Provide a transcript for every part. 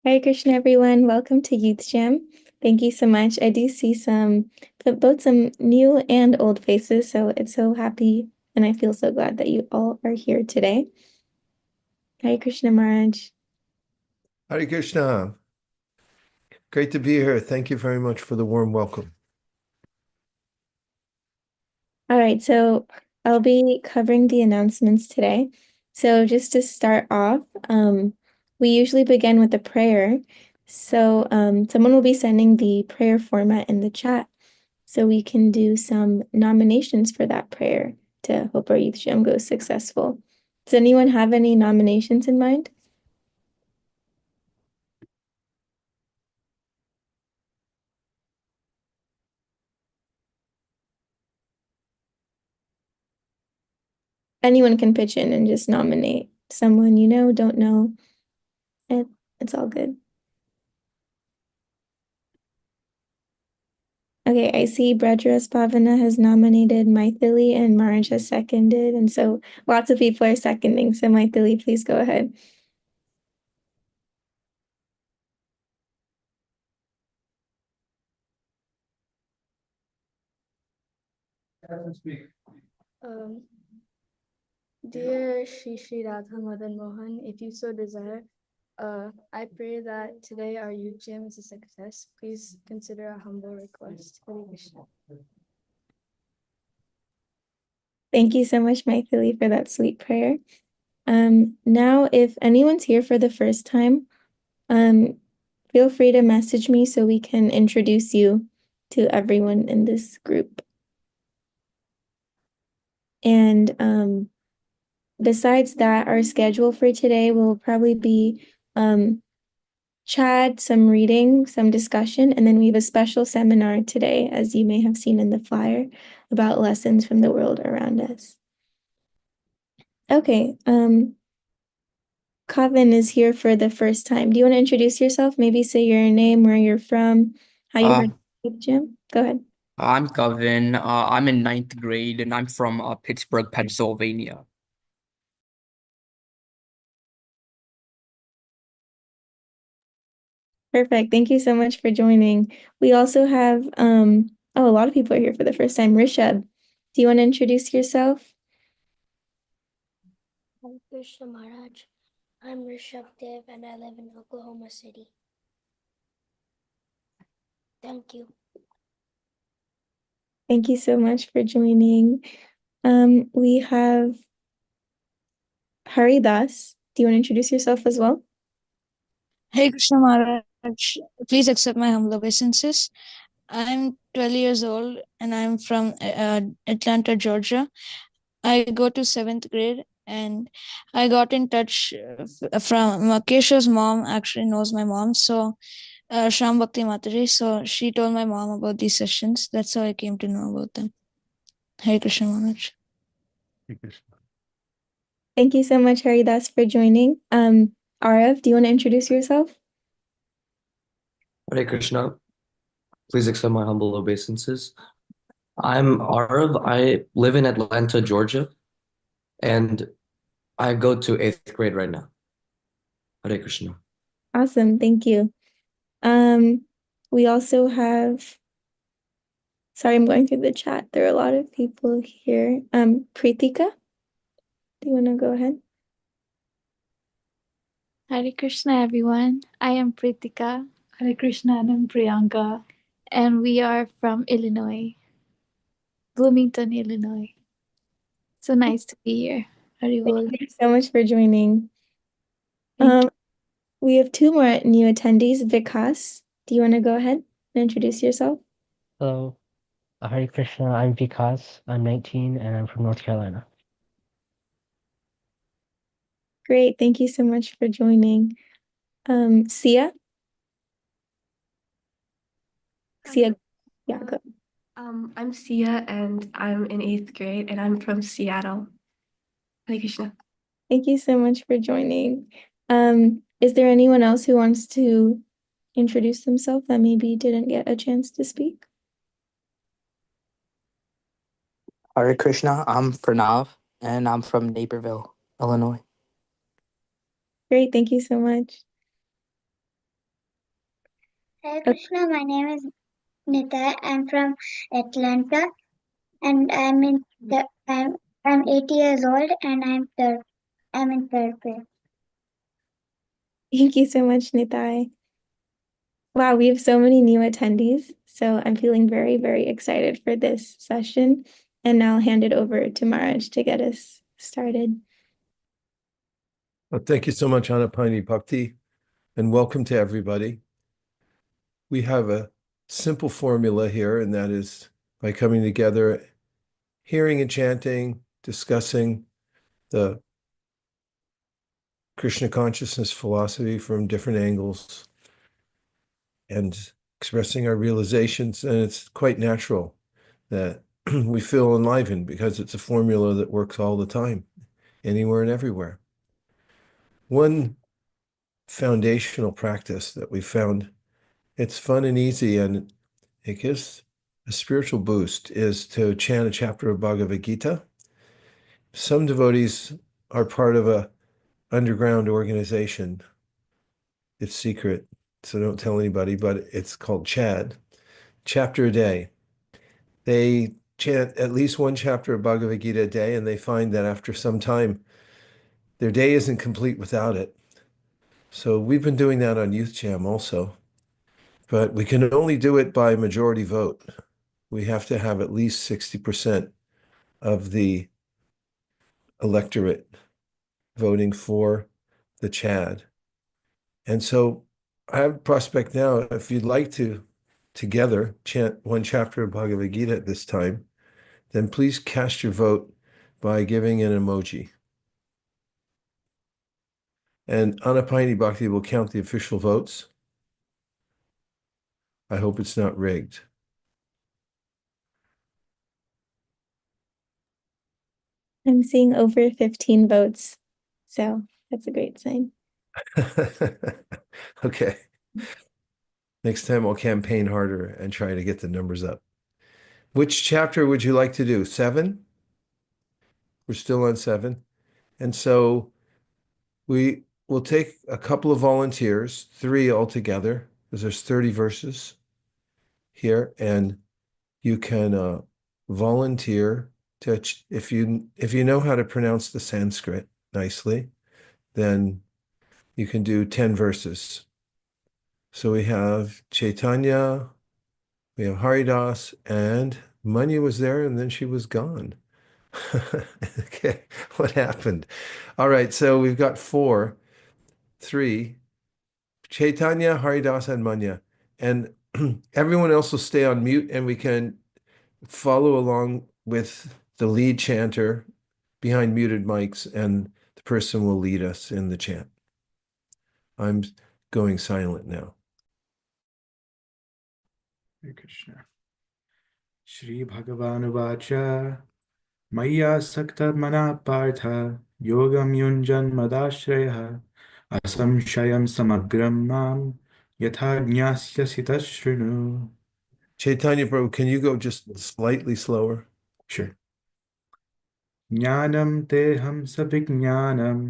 Hare Krishna, everyone. Welcome to Youth Jam. Thank you so much. I do see both some new and old faces, so it's so happy, and I feel so glad that you all are here today. Hare Krishna, Maharaj. Hare Krishna. Great to be here. Thank you very much for the warm welcome. All right, so I'll be covering the announcements today. So just to start off, we usually begin with a prayer. So someone will be sending the prayer format in the chat so we can do some nominations for that prayer to hope our youth jam goes successful. Does anyone have any nominations in mind? Anyone can pitch in and just nominate someone you know, don't know. It's all good. Okay, I see Bredras Pavana has nominated Maithili and Marge has seconded, and so lots of people are seconding. So Maithili, please go ahead. Dear Shri Radha Madan Mohan, if you so desire, I pray that today our youth jam is a success. Please consider a humble request. Hare Krishna. Thank you so much, Maithili, for that sweet prayer. Now, if anyone's here for the first time, feel free to message me so we can introduce you to everyone in this group. And besides that, our schedule for today will probably be chat, some reading, some discussion, and then we have a special seminar today, as you may have seen in the flyer, about lessons from the world around us. Okay, Kavin is here for the first time. Do you want to introduce yourself? Maybe say your name, where you're from, how you heard of Jim? Go ahead. I'm Kavin. I'm in 9th grade and I'm from Pittsburgh, Pennsylvania. Perfect. Thank you so much for joining. We also have, a lot of people are here for the first time. Rishabh, do you want to introduce yourself? Hare Krishna Maharaj. I'm Rishabh Dev and I live in Oklahoma City. Thank you. Thank you so much for joining. We have Haridas. Do you want to introduce yourself as well? Hey Krishna Maharaj, please accept my humble obeisances. I'm 12 years old and I'm from Atlanta, Georgia. I go to 7th grade and I got in touch from Keshav's mom, actually knows my mom. So Sham Bhakti Mataji. So she told my mom about these sessions. That's how I came to know about them. Hare Krishna Maharaj. Hare Krishna. Thank you so much, Haridas, for joining. Arav, do you want to introduce yourself? Hare Krishna. Please accept my humble obeisances. I'm Arav. I live in Atlanta, Georgia. And I go to 8th grade right now. Hare Krishna. Awesome, thank you. We also have, sorry, I'm going through the chat. There are a lot of people here. Pritika, do you want to go ahead? Hare Krishna, everyone. I am Pritika. Hare Krishna, and I'm Priyanka. And we are from Illinois, Bloomington, Illinois. So nice to be here. Haribol. Thank you so much for joining. Thank We have two more new attendees. Vikas, do you want to go ahead and introduce yourself? Hello, Hare Krishna. I'm Vikas. I'm 19 and I'm from North Carolina. Great, thank you so much for joining. Sia? Sia, yeah, go. I'm Sia and I'm in 8th grade and I'm from Seattle. Hare Krishna. Thank you so much for joining. Is there anyone else who wants to introduce themselves that maybe didn't get a chance to speak? Hare Krishna, I'm Pranav and I'm from Naperville, Illinois. Great, thank you so much. Hare Krishna, my name is Nita. I'm from Atlanta and I'm 8 years old and I'm in third grade. Thank you so much, Nitai. Wow, we have so many new attendees, so I'm feeling very, very excited for this session. And now I'll hand it over to Maraj to get us started. Well, thank you so much, Anapani Bhakti, and welcome to everybody. We have a simple formula here, and that is by coming together, hearing and chanting, discussing the Krishna consciousness philosophy from different angles, and expressing our realizations. And it's quite natural that we feel enlivened because it's a formula that works all the time, anywhere and everywhere. One foundational practice that we found, it's fun and easy and it gives a spiritual boost, is to chant a chapter of Bhagavad Gita. Some devotees are part of a underground organization. It's secret, so don't tell anybody, but it's called Chad, chapter a day. They chant at least one chapter of Bhagavad Gita a day, and they find that after some time, their day isn't complete without it. So we've been doing that on Youth Jam also, but we can only do it by majority vote. We have to have at least 60% of the electorate voting for the Chad. And so I have a prospect now, if you'd like to together chant one chapter of Bhagavad Gita at this time, then please cast your vote by giving an emoji. And Anapani Bhakti will count the official votes. I hope it's not rigged. I'm seeing over 15 votes, so that's a great sign. Okay. Next time I'll campaign harder and try to get the numbers up. Which chapter would you like to do? 7? We're still on 7. And so we will take a couple of volunteers, 3 altogether, because there's 30 verses here, and you can volunteer to, if you know how to pronounce the Sanskrit nicely, then you can do 10 verses. So we have Chaitanya, we have Haridas, and Manya was there, and then she was gone. Okay, what happened? All right, so we've got 4, 3, Chaitanya, Haridas, and Manya. And everyone else will stay on mute, and we can follow along with the lead chanter behind muted mics, and the person will lead us in the chant. I'm going silent now. Hare Krishna. Shri Bhagavanuvacha Maya Sakta Mana Partha Yogam Yunjan Madashraya Asamshayam Samagram Mam Yatha Jnasya Sitashrinu. Chaitanya Prabhu, can you go just slightly slower? Sure. ज्ञानं तेऽहं सविज्ञानम्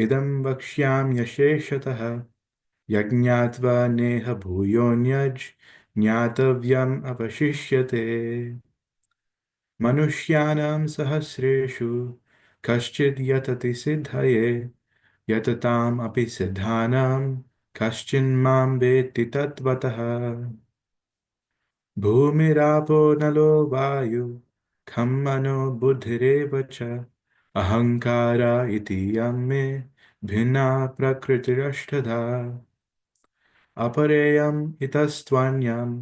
इदं वक्ष्याम्यशेषतः यज्ञात्वा नेह भूयोऽन्यज् ज्ञातव्यम् अवशिष्यते मनुष्याणां सहस्रेषु कश्चिद् यतति सिद्धये यतताम् अपि सिद्धानां कश्चिन्मां वेत्ति तत्त्वतः भूमिरापो नलो वायु खं मनो बुद्धिरेव च अहङ्कारा इति यं मे भिन्ना प्रकृतिरष्टधा अपरेयम् इतस्त्वन्यं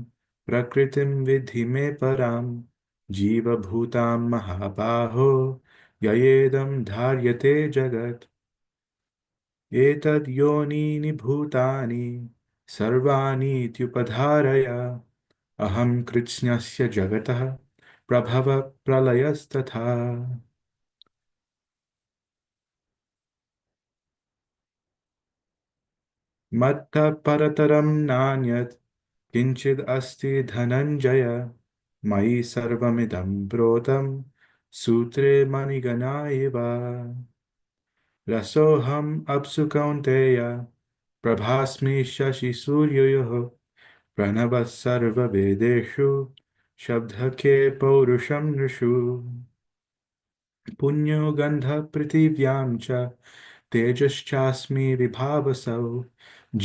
प्रकृतिं विद्धि मे परां जीवभूतां महाबाहो ययेदं धार्यते जगत् एतद् योनीनि भूतानि सर्वाणीत्युपधारय अहं कृत्स्नस्य जगतः प्रभव प्रलयस्तथा मत्तः परतरं नान्यत् किञ्चिद् अस्ति धनञ्जय मयि सर्वमिदं प्रोतं सूत्रे मणिगणा इव रसोऽहम् अप्सु कौन्तेय प्रभास्मि शशिसूर्ययोः प्रणवः सर्ववेदेषु शब्दके पौरुषं नृषु पुण्यो गन्धः पृथिव्यां च तेजश्चास्मि विभावसौ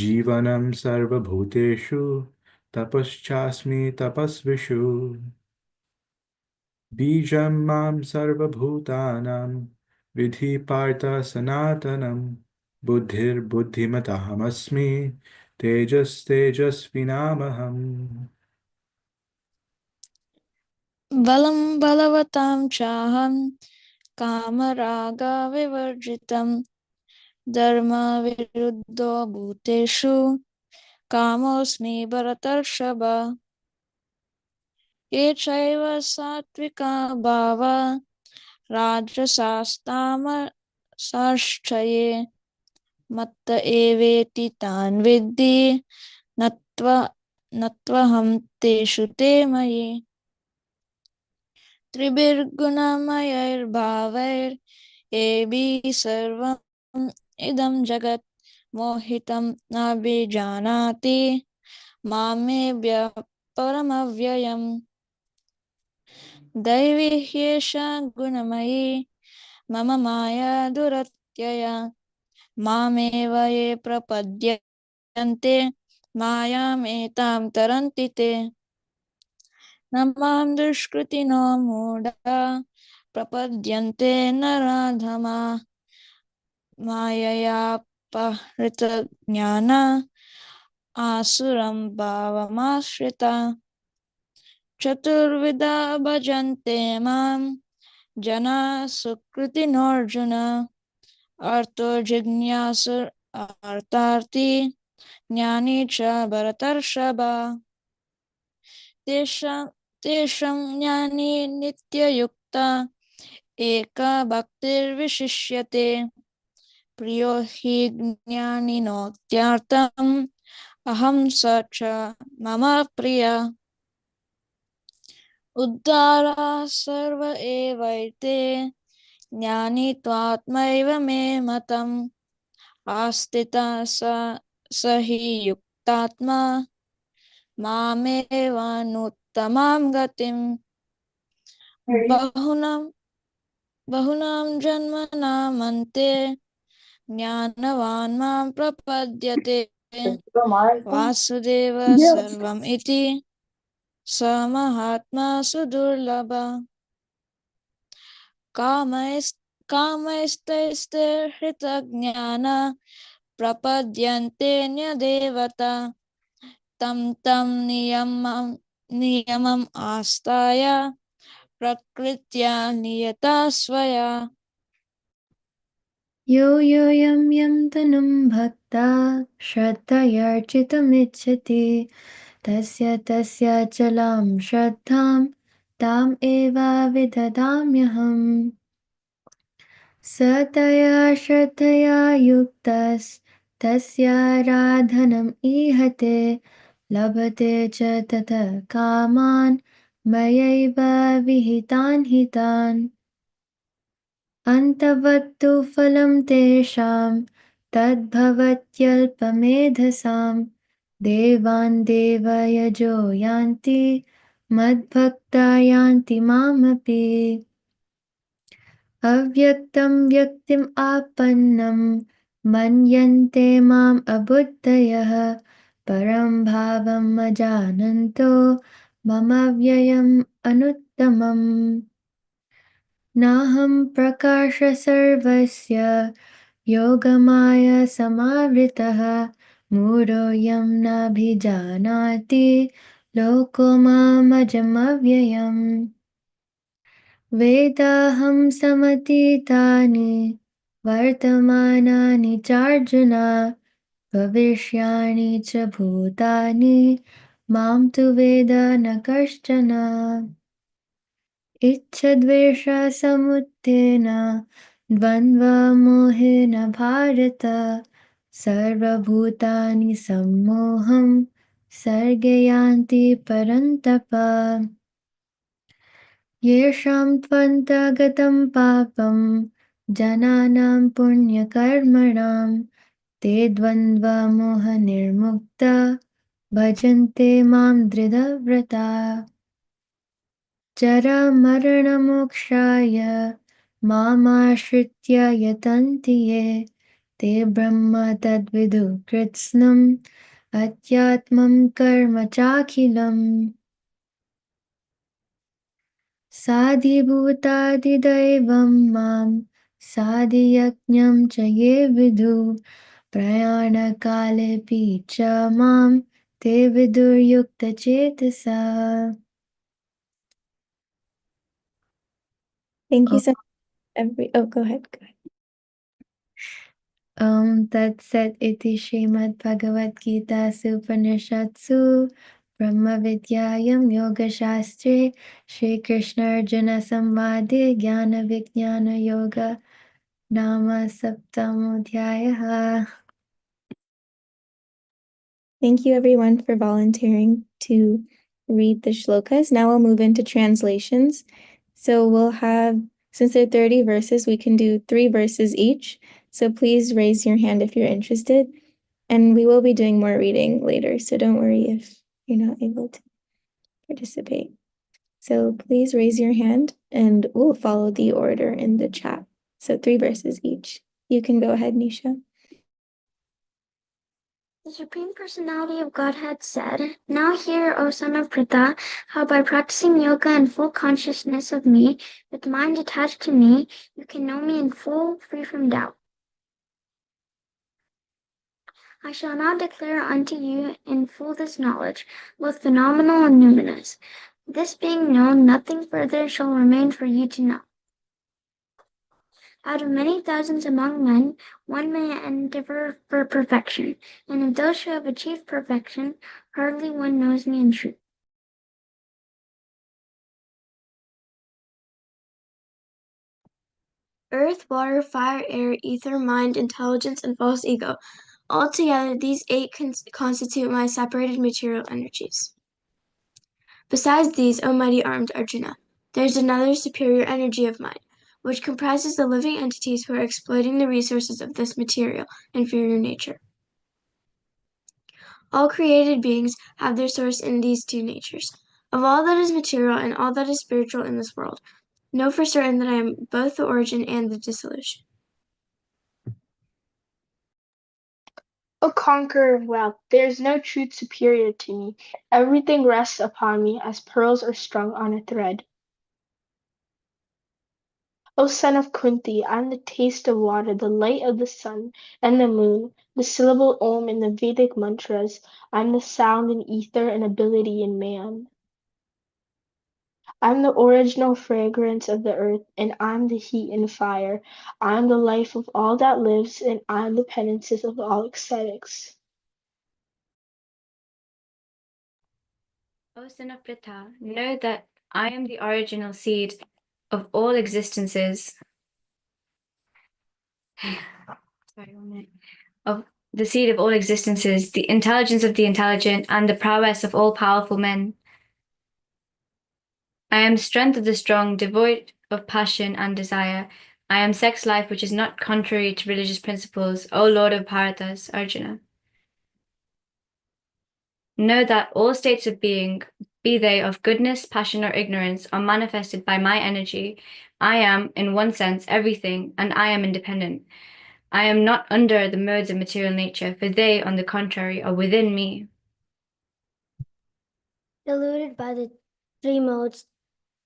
जीवनं सर्वभूतेषु तपश्चास्मि तपस्विषु बीजं मां सर्वभूतानां विधि पार्थ सनातनं बुद्धिर्बुद्धिमतामस्मि तेजस्तेजस्विनामहम् बलं बलवतां चाहं कामरागविवर्जितं धर्मविरुद्धो भूतेषु कामोऽस्मि भरतर्षभ ये चैव सात्विका भावा राजसास्तामसाश्चये मत्त एवेति तान् विद्धि नत्वहं तेषु ते मयि त्रिभिर्गुणमयैर्भावैर्येभिः सर्वम् इदं जगत् मोहितं नाभिजानाति मामेव्यः परमव्ययम् दैवी ह्येषा गुणमयी मम माया दुरत्यया मामेव ये प्रपद्यन्ते मायामेतां तरन्ति ते न मां दुष्कृतिनो मूढा प्रपद्यन्ते नराधमा माययापहृतज्ञाना आसुरं भावमाश्रिता चतुर्विधा भजन्ते मां जना सुकृतिनोऽर्जुन अर्थो जिज्ञासु अर्थार्थी ज्ञानी च भरतर्षभ तेषां ज्ञानी नित्ययुक्ता एका भक्तिर्विशिष्यते प्रियो हि ज्ञानिनोत्यर्थम् अहं स च मम प्रिया उद्धारा सर्व एवैते ज्ञानी त्वात्मैव मे मतम् आस्थिता स हि युक्तात्मा मामेवानुत्तमां गतिम् बहुनां जन्मनामन्ते ज्ञानवान् मां प्रपद्यते वासुदेव सर्वम् इति स महात्मा सुदुर्लभ कामैस्तैस्तेर्हृतज्ञाना प्रपद्यन्तेऽन्यदेवता तं नियमम् आस्ताय प्रकृत्या नियता स्वया यो यं तनुं भक्ता श्रद्धयार्चितुमिच्छति तस्य चलां श्रद्धां ताम् एव विददाम्यहम् स तया श्रद्धया युक्तस्तस्याराधनम् ईहते लभते च ततः कामान् मयैव विहितान् हितान् अन्तवत्तु फलं तेषां तद्भवत्यल्पमेधसां देवान् देवयजो यान्ति मद्भक्ता यान्ति मामपि अव्यक्तं व्यक्तिम् आपन्नं मन्यन्ते माम् अबुद्धयः परं भावम् अजानन्तो मम व्ययम् अनुत्तमम् नाहं प्रकाश सर्वस्य योगमाया समावृतः मूढोऽयं नाभिजानाति लोको मामजमव्ययम् वेदाहं समतीतानि वर्तमानानि चार्जुन भविष्याणि च भूतानि मां तु वेद न कश्चन इच्छद्वेषसमुत्थेन द्वन्द्वमोहेन भारत सर्वभूतानि सम्मोहं सर्गे यान्ति परन्तप येषां त्वन्तगतं पापं जनानां पुण्यकर्मणां ते द्वन्द्वमोहनिर्मुक्ता भजन्ते मां दृढव्रता जरामरणमोक्षाय मामाश्रित्य यतन्ति ये ते ब्रह्म तद्विदु कृत्स्नम् अध्यात्मं कर्म चाखिलम् साधिभूतादिदैवं मां साधियज्ञं च ये विदु प्रयाणकालेऽपि च मां ते विदुर्युक्तचेतसा Thank you so much. Oh, go ahead. Go ahead. तत्सत् इति श्रीमद्भगवद्गीतासु उपनिषत्सु ब्रह्मविद्यायां योगशास्त्रे श्रीकृष्णार्जुनसंवादे ज्ञानविज्ञानयोग नाम सप्तमोऽध्यायः Thank you everyone for volunteering to read the shlokas. Now we'll move into translations. So we'll have, since there are 30 verses, we can do 3 verses each. So please raise your hand if you're interested. And we will be doing more reading later, so don't worry if you're not able to participate. So please raise your hand and we'll follow the order in the chat. So 3 verses each. You can go ahead, Nisha. The Supreme Personality of Godhead said, "Now hear, O son of Pritha, how by practicing yoga and full consciousness of me, with mind attached to me, you can know me in full, free from doubt. I shall now declare unto you in full this knowledge, both phenomenal and numinous. This being known, nothing further shall remain for you to know. Out of many thousands among men, one may endeavor for perfection, and of those who have achieved perfection, hardly one knows me in truth. Earth, water, fire, air, ether, mind, intelligence, and false ego. Altogether, these 8 constitute my separated material energies. Besides these, O mighty armed Arjuna, there is another superior energy of mine, which comprises the living entities who are exploiting the resources of this material, inferior nature. All created beings have their source in these 2 natures. Of all that is material and all that is spiritual in this world, know for certain that I am both the origin and the dissolution. O conqueror of wealth, there is no truth superior to me. Everything rests upon me as pearls are strung on a thread. O son of Kunti, I am the taste of water, the light of the sun and the moon, the syllable Om in the Vedic mantras. I am the sound in ether and ability in man. I am the original fragrance of the earth, and I am the heat and fire. I am the life of all that lives, and I am the penances of all ascetics. O son of Pritha, know that I am the original seed of all existences. Sorry, 1 minute. Of the seed of all existences, the intelligence of the intelligent, and the prowess of all powerful men. I am the strength of the strong, devoid of passion and desire. I am sex life which is not contrary to religious principles, O Lord of Bharatas, Arjuna. Know that all states of being, be they of goodness, passion, or ignorance, are manifested by my energy. I am, in one sense, everything, and I am independent. I am not under the modes of material nature, for they, on the contrary, are within me. Deluded by the three modes,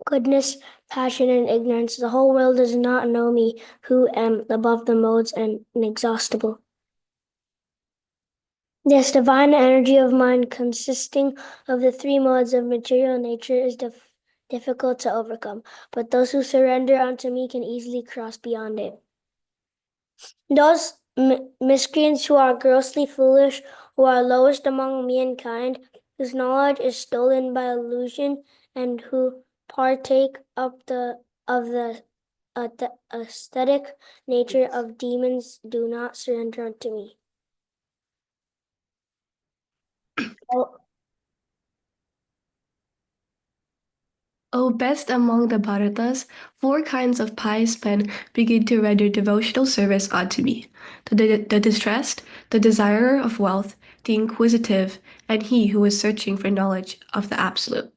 goodness, passion, and ignorance, the whole world does not know me, who am above the modes and inexhaustible. This divine energy of mind, consisting of the three modes of material nature, is difficult to overcome, but those who surrender unto me can easily cross beyond it. Those miscreants who are grossly foolish, who are lowest among mankind, whose knowledge is stolen by illusion, and who partake of the aesthetic nature of demons, do not surrender unto me. O best among the Bharatas, 4 kinds of pious men begin to render devotional service unto me: the distressed, the desirer of wealth, the inquisitive, and he who is searching for knowledge of the Absolute.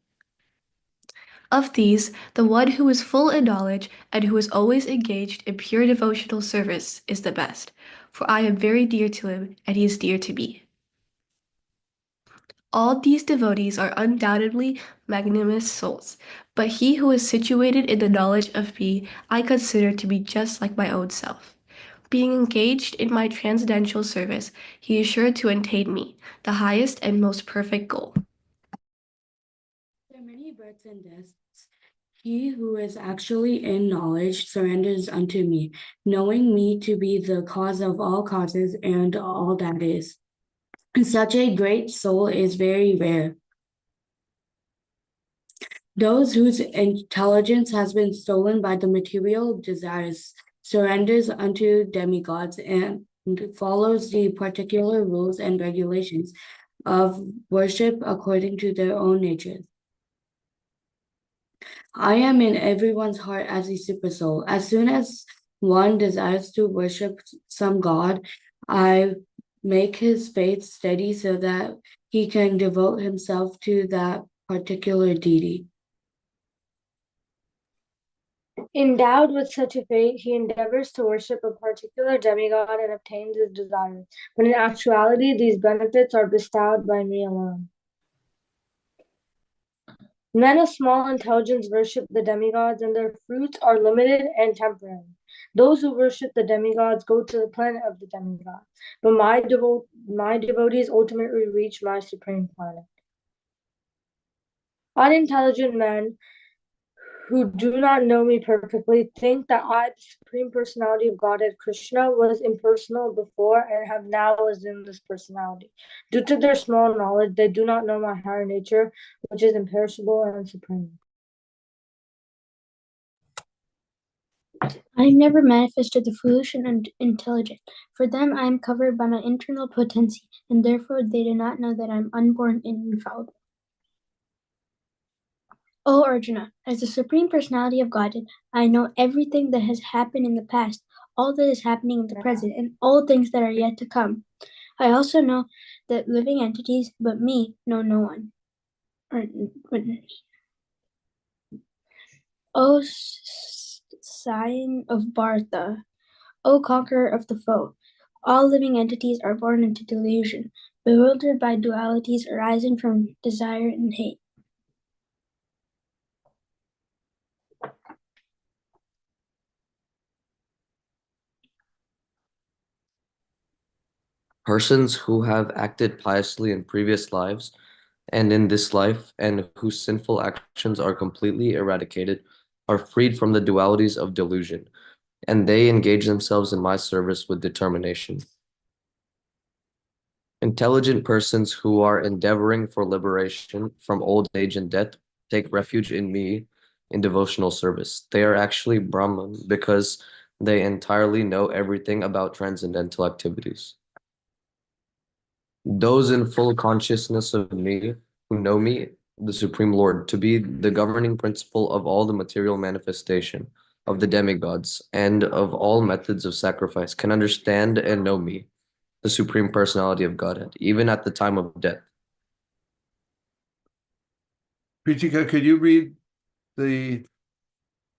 Of these, the one who is full in knowledge and who is always engaged in pure devotional service is the best, for I am very dear to him and he is dear to me. All these devotees are undoubtedly magnanimous souls, but he who is situated in the knowledge of me I consider to be just like my own self. Being engaged in my transcendental service, he is sure to attain me, the highest and most perfect goal. There are many births and deaths. He who is actually in knowledge surrenders unto me, knowing me to be the cause of all causes and all that is. Such a great soul is very rare. Those whose intelligence has been stolen by the material desires surrenders unto demigods and follows the particular rules and regulations of worship according to their own natures. I am in everyone's heart as a super soul. As soon as one desires to worship some god, I make his faith steady so that he can devote himself to that particular deity. Endowed with such a fate, he endeavors to worship a particular demigod and obtains his desires. But in actuality, these benefits are bestowed by me alone. Men of small intelligence worship the demigods, and their fruits are limited and temporary. Those who worship the demigods go to the planet of the demigods, but my devotees ultimately reach my supreme planet. Unintelligent men who do not know me perfectly think that I, the Supreme Personality of Godhead Krishna, was impersonal before and have now assumed this personality. Due to their small knowledge, they do not know my higher nature, which is imperishable and supreme. I never manifested the foolish and intelligent. For them, I am covered by my internal potency, and therefore they do not know that I am unborn and infallible. O Arjuna, as the Supreme Personality of Godhead, I know everything that has happened in the past, all that is happening in the present, and all things that are yet to come. I also know that living entities, but me, know no one. O Scion of Bharata, O conqueror of the foe, all living entities are born into delusion, bewildered by dualities arising from desire and hate. Persons who have acted piously in previous lives and in this life, and whose sinful actions are completely eradicated, are freed from the dualities of delusion, and they engage themselves in my service with determination. Intelligent persons who are endeavoring for liberation from old age and death take refuge in me in devotional service. They are actually Brahman because they entirely know everything about transcendental activities. Those in full consciousness of me, who know me, the Supreme Lord, to be the governing principle of all the material manifestation, of the demigods, and of all methods of sacrifice, can understand and know me, the Supreme Personality of Godhead, even at the time of death. Pritika, could you read the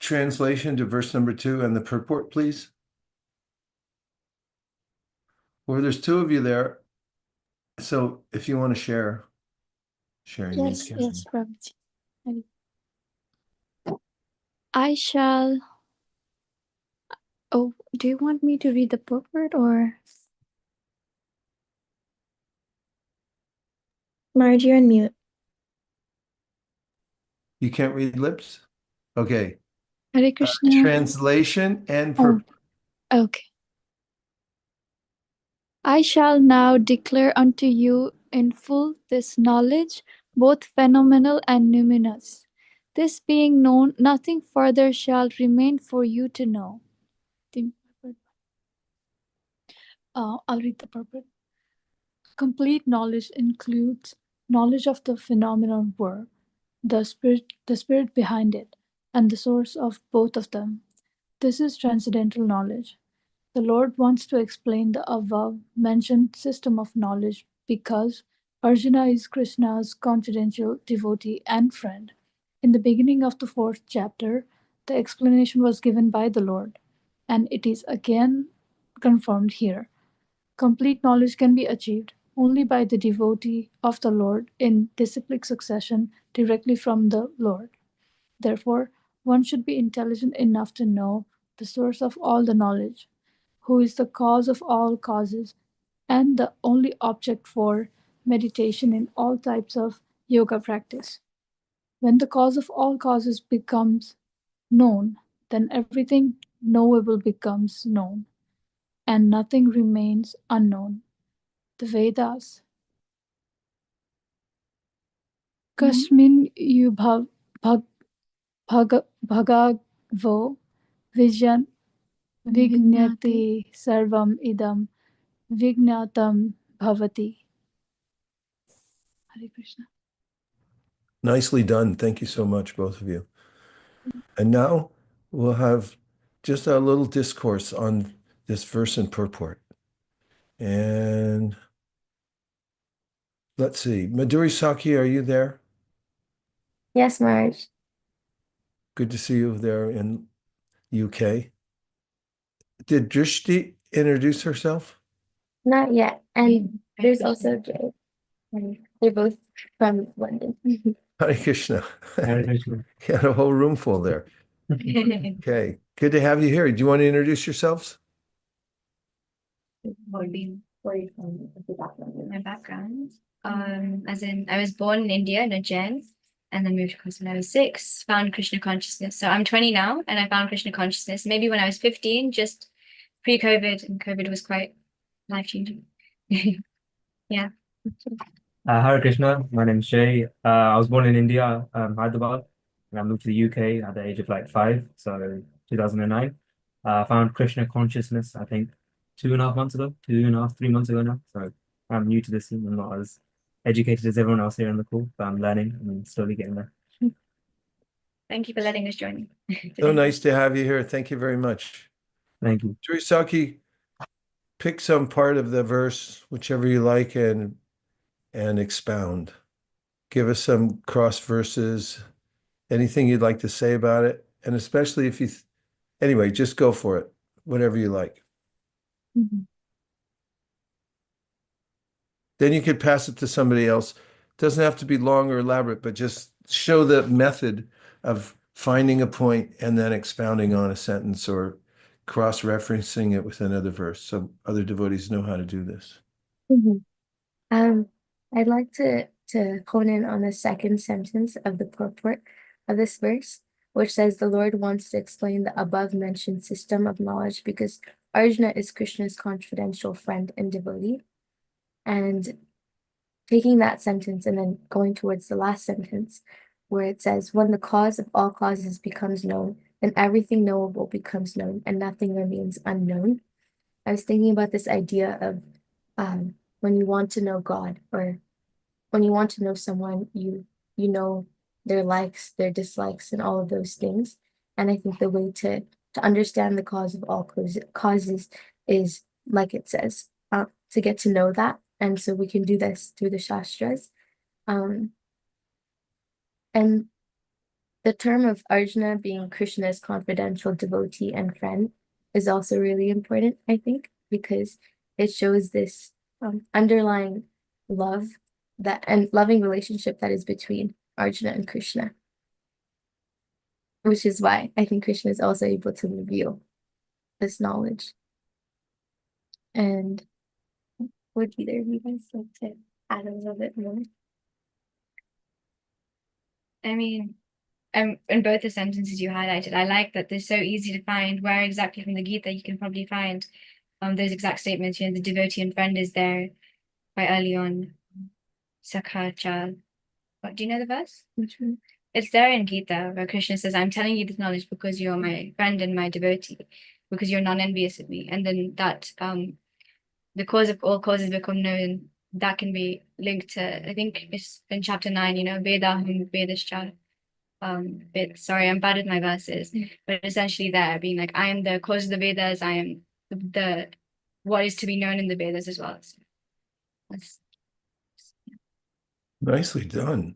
translation to verse number 2 and the purport, please? Or there's two of you there. So if you want to share, sharing means Yes, caring. yes, Prabhuji. I shall. Oh, do you want me to read the purport or? Marge, you're on mute. You can't read lips? Okay. Hare Krishna. Translation and purport. Okay. I shall now declare unto you in full this knowledge, both phenomenal and numinous. This being known, nothing further shall remain for you to know. I'll read the purport. Complete knowledge includes knowledge of the phenomenal world, the spirit behind it, and the source of both of them. This is transcendental knowledge. The Lord wants to explain the above-mentioned system of knowledge because Arjuna is Krishna's confidential devotee and friend. In the beginning of the 4th chapter, the explanation was given by the Lord, and it is again confirmed here. Complete knowledge can be achieved only by the devotee of the Lord in disciplic succession directly from the Lord. Therefore, one should be intelligent enough to know the source of all the knowledge, who is the cause of all causes, and the only object for meditation in all types of yoga practice. When the cause of all causes becomes known, then everything knowable becomes known, and nothing remains unknown. The Vedas. Kasmin bhagavo vijan vignati sarvam idam vignatam bhavati. Hare Krishna. Nicely done. Thank you so much, both of you. And now we'll have just a little discourse on this verse and purport. And let's see. Madhuri Saki, are you there? Yes, Marge. Good to see you there in UK. Did Drishti introduce herself? Not yet. And there's also Jay. And they're both from London. Hare Krishna. Hare Krishna. You had a whole room full there. Okay. Good to have you here. Do you want to introduce yourselves? Where are you from? My background. As in, I was born in India in a Jain, and then moved across when I was 6. Found Krishna consciousness. So I'm 20 now, and I found Krishna consciousness maybe when I was 15, just pre-COVID, and COVID was quite life-changing. Yeah. Hare Krishna. My name's Shay. I was born in India, Hyderabad, and I moved to the UK at the age of like 5, so 2009. I found Krishna consciousness, I think, 2.5 months ago, 2.5, 3 months ago now. So I'm new to this scene. I'm not as educated as everyone else here on the call, but I'm learning and slowly getting there. Thank you for letting us join you. So nice to have you here. Thank you very much. Thank you. Madhuri Saki, pick some part of the verse, whichever you like, and expound. Give us some cross verses, anything you'd like to say about it. And especially if you, anyway, just go for it, whatever you like. Then you could pass it to somebody else. Doesn't have to be long or elaborate, but just show the method of finding a point and then expounding on a sentence or cross-referencing it with another verse. So other devotees know how to do this. I'd like to hone in on the second sentence of the purport of this verse, which says the Lord wants to explain the above mentioned system of knowledge because Arjuna is Krishna's confidential friend and devotee. And taking that sentence and then going towards the last sentence, where it says, when the cause of all causes becomes known, then everything knowable becomes known and nothing remains unknown. I was thinking about this idea of when you want to know God or when you want to know someone, you know their likes, their dislikes, and all of those things. And I think the way to understand the cause of all causes is, like it says, to get to know that. And so we can do this through the Shastras. And the term of Arjuna being Krishna's confidential devotee and friend is also really important, I think, because it shows this underlying love and loving relationship that is between Arjuna and Krishna, which is why I think Krishna is also able to reveal this knowledge. And would either of you guys like to add a little bit more? I mean, in both the sentences you highlighted, I like that they're so easy to find. Where exactly from the Gita you can probably find those exact statements. The devotee and friend is there quite early on. Sakha. What do you know the verse? Which one? It's there in Gita where Krishna says, I'm telling you this knowledge because you're my friend and my devotee, because you're non-envious of me. And then that the cause of all causes become known. That can be linked to, I think it's in chapter 9, Vedaham Vedascha. Sorry, I'm bad with my verses, but essentially there being like, I am the cause of the Vedas, I am the what is to be known in the Vedas as well. So that's Nicely done.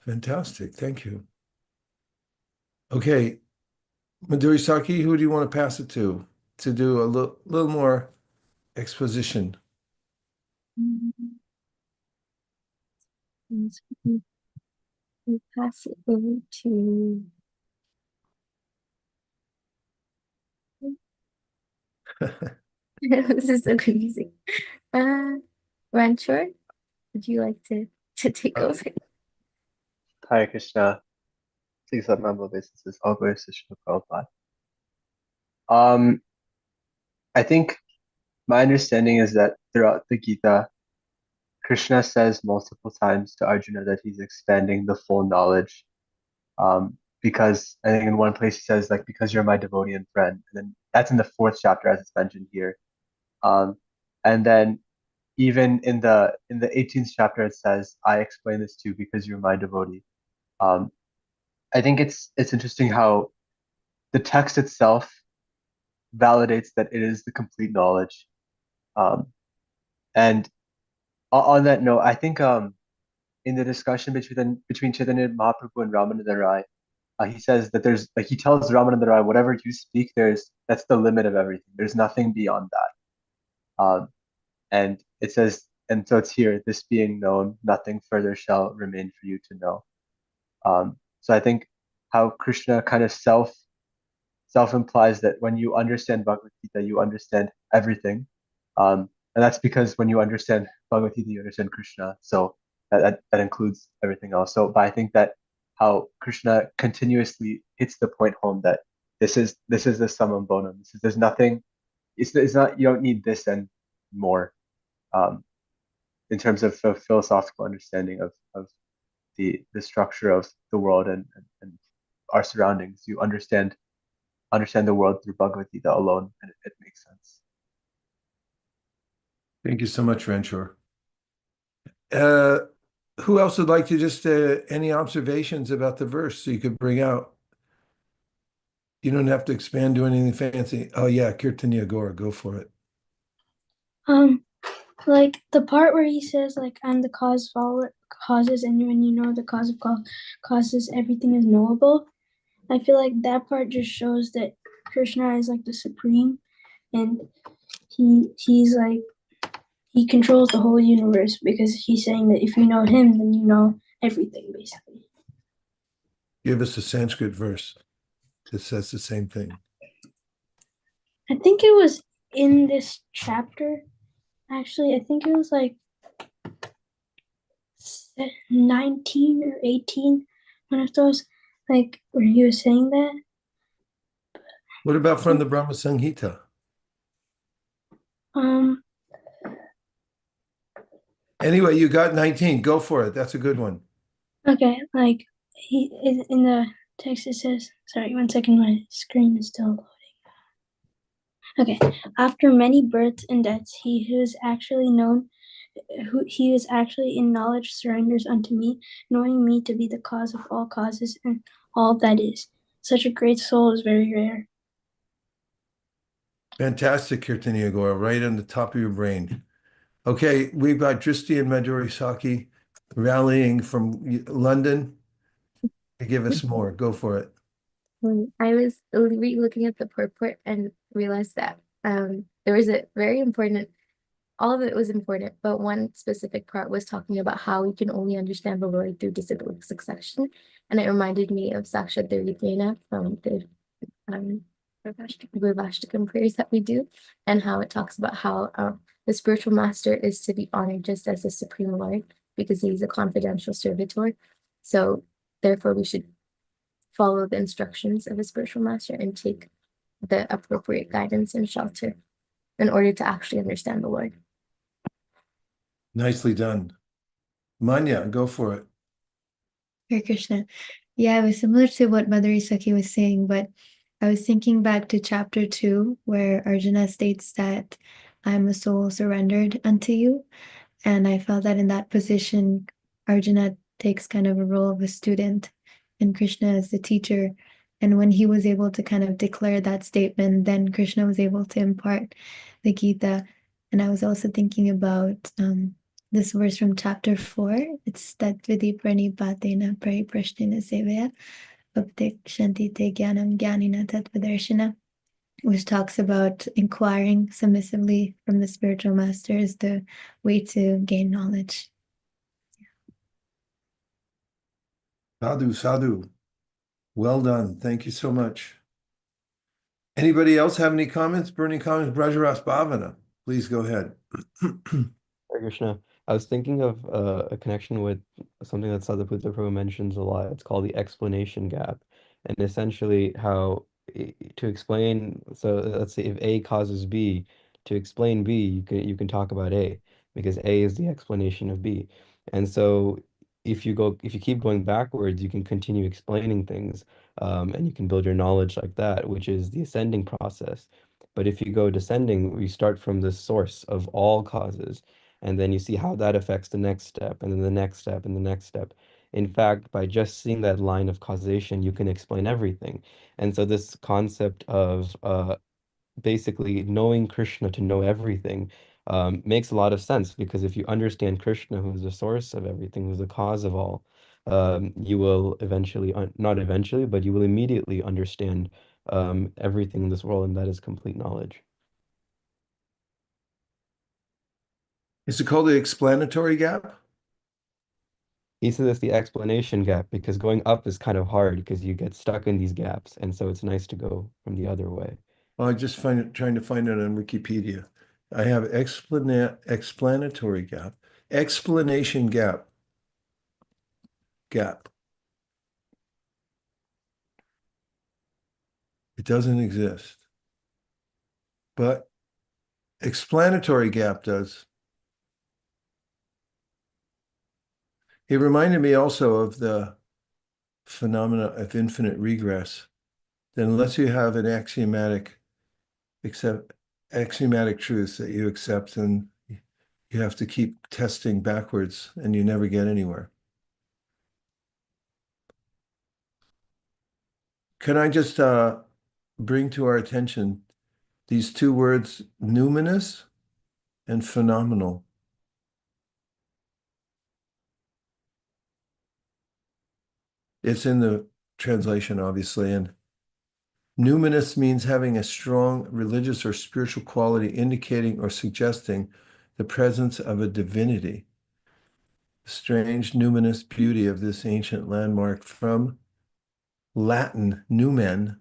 Fantastic. Thank you. Okay. Madhurisaki, who do you want to pass it to do a little more exposition? We pass it over to this is so confusing. Ranchor, would you like to take over? Hare Krishna. Please let my humble obeisances. All glory to Srila Prabhupada. I think my understanding is that throughout the Gita, Krishna says multiple times to Arjuna that he's expanding the full knowledge. Because I think in one place he says, like, because you're my devotee and friend. And then that's in the 4th chapter as it's mentioned here. And then even in the 18th chapter it says, I explain this to you because you're my devotee. I think it's interesting how the text itself validates that it is the complete knowledge. And on that note, I think in the discussion between Chaitanya Mahaprabhu and Ramananda Rai, he says that there's he tells Ramananda Rai, whatever you speak, that's the limit of everything. There's nothing beyond that. And it says, and so it's here, this being known, nothing further shall remain for you to know. So I think how Krishna kind of self implies that when you understand Bhagavad Gita, you understand everything. And that's because when you understand Bhagavad Gita, you understand Krishna. So that includes everything else. So, but I think that how Krishna continuously hits the point home that this is the summum bonum. There's nothing. It's not. You don't need this and more. In terms of philosophical understanding of the structure of the world and our surroundings, you understand the world through Bhagavad Gita alone, and it makes sense. Thank you so much, Ranchor. Who else would like to just any observations about the verse so you could bring out? You don't have to expand, do anything fancy. Oh yeah, Kirtanya Gora, go for it. Like the part where he says, like, I'm the cause of all causes, and when you know the cause of causes, everything is knowable. I feel like that part just shows that Krishna is like the supreme, and he's like, he controls the whole universe, because he's saying that if you know him, then you know everything, basically. Give us a Sanskrit verse that says the same thing. I think it was in this chapter. Actually, I think it was like 19 or 18, one of those, like, where he was saying that. What about from the Brahma Samhita? Anyway, you got 19. Go for it. That's a good one. Okay, like, he in the text it says, sorry, 1 second, my screen is still loading. Okay, after many births and deaths, he who is actually in knowledge surrenders unto me, knowing me to be the cause of all causes and all that is. Such a great soul is very rare. Fantastic, Kirtani Agora, right on the top of your brain. Okay, we've got Dristi and Madhuri Saki rallying from London to give us more. Go for it. I was looking at the purport and realized that there was a very important, all of it was important, but one specific part was talking about how we can only understand the Lord through disciplic succession. And it reminded me of Saksha Devidena from the um, Vivashtakam prayers that we do, and how it talks about how the spiritual master is to be honored just as the Supreme Lord, because he's a confidential servitor. So therefore we should follow the instructions of a spiritual master and take the appropriate guidance and shelter in order to actually understand the Lord. Nicely done. Manya, go for it. Hare Krishna. Yeah, it was similar to what Mother Isaki was saying, but I was thinking back to chapter 2, where Arjuna states that I'm a soul surrendered unto you. And I felt that in that position, Arjuna takes kind of a role of a student and Krishna as the teacher. And when he was able to kind of declare that statement, then Krishna was able to impart the Gita. And I was also thinking about this verse from chapter 4. It's Tatvidi Pranipatena Pariprashnena Sevaya Updekshanti Te Jnanam Jnanina Tattvadarshana, which talks about inquiring submissively from the spiritual master is the way to gain knowledge. Sadhu, sadhu. Well done. Thank you so much. Anybody else have any comments? Burning comments? Brajaras Bhavana, please go ahead. Hare Krishna. I was thinking of a connection with something that Sadhaputta Prabhu mentions a lot. It's called the explanation gap. And essentially how to explain, so let's say if A causes B, to explain B, you can talk about A because A is the explanation of B. And so if you keep going backwards, you can continue explaining things, and you can build your knowledge like that, which is the ascending process. But if you go descending, we start from the source of all causes, and then you see how that affects the next step, and then the next step, and the next step. In fact, by just seeing that line of causation, you can explain everything. And so this concept of basically knowing Krishna to know everything makes a lot of sense, because if you understand Krishna, who's the source of everything, who's the cause of all, you will eventually, not eventually, but you will immediately understand everything in this world, and that is complete knowledge. Is it called the explanatory gap? He says it's the explanation gap, because going up is kind of hard because you get stuck in these gaps. And so it's nice to go from the other way. Well, I just trying to find it on Wikipedia. I have explanatory gap, explanation gap. It doesn't exist. But explanatory gap does. It reminded me also of the phenomena of infinite regress. That unless you have an axiomatic truth that you accept, and you have to keep testing backwards and you never get anywhere. Can I just bring to our attention these two words, numinous and phenomenal? It's in the translation, obviously, and numinous means having a strong religious or spiritual quality indicating or suggesting the presence of a divinity. The strange numinous beauty of this ancient landmark, from Latin numen,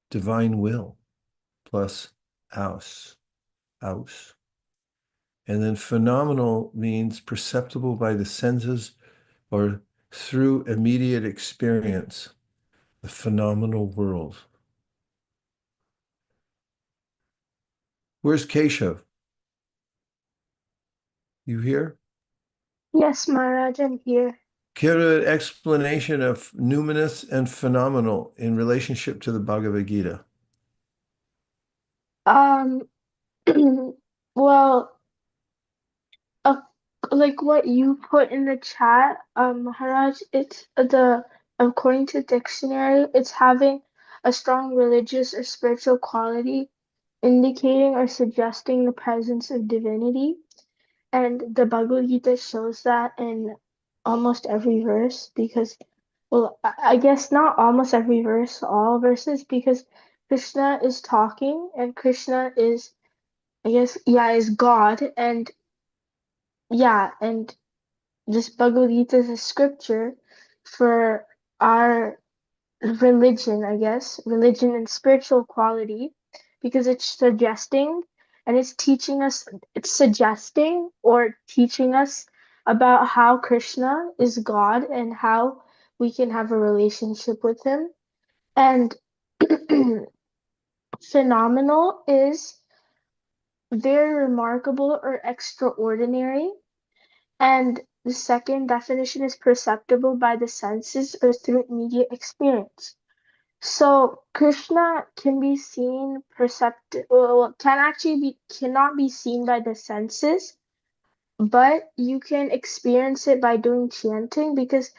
divine will, plus aus. And then phenomenal means perceptible by the senses or through immediate experience, the phenomenal world. Where's Keshav? You here? Yes, Maharaj, I'm here. Give an explanation of numinous and phenomenal in relationship to the Bhagavad Gita. Um, well, uh, like what you put in the chat, Maharaj, it's the according to dictionary, it's having a strong religious or spiritual quality, indicating or suggesting the presence of divinity. And the Bhagavad Gita shows that in almost every verse because, well, I guess not almost every verse, all verses, because Krishna is talking and Krishna is, I guess, yeah, is God. And yeah, and this Bhagavad Gita is a scripture for our religion, I guess, religion and spiritual quality, because it's suggesting and it's teaching us, it's suggesting or teaching us about how Krishna is God and how we can have a relationship with him. And phenomenal is very remarkable or extraordinary. And the second definition is perceptible by the senses or through immediate experience. So Krishna can be seen well, can actually be cannot be seen by the senses, but you can experience it by doing chanting because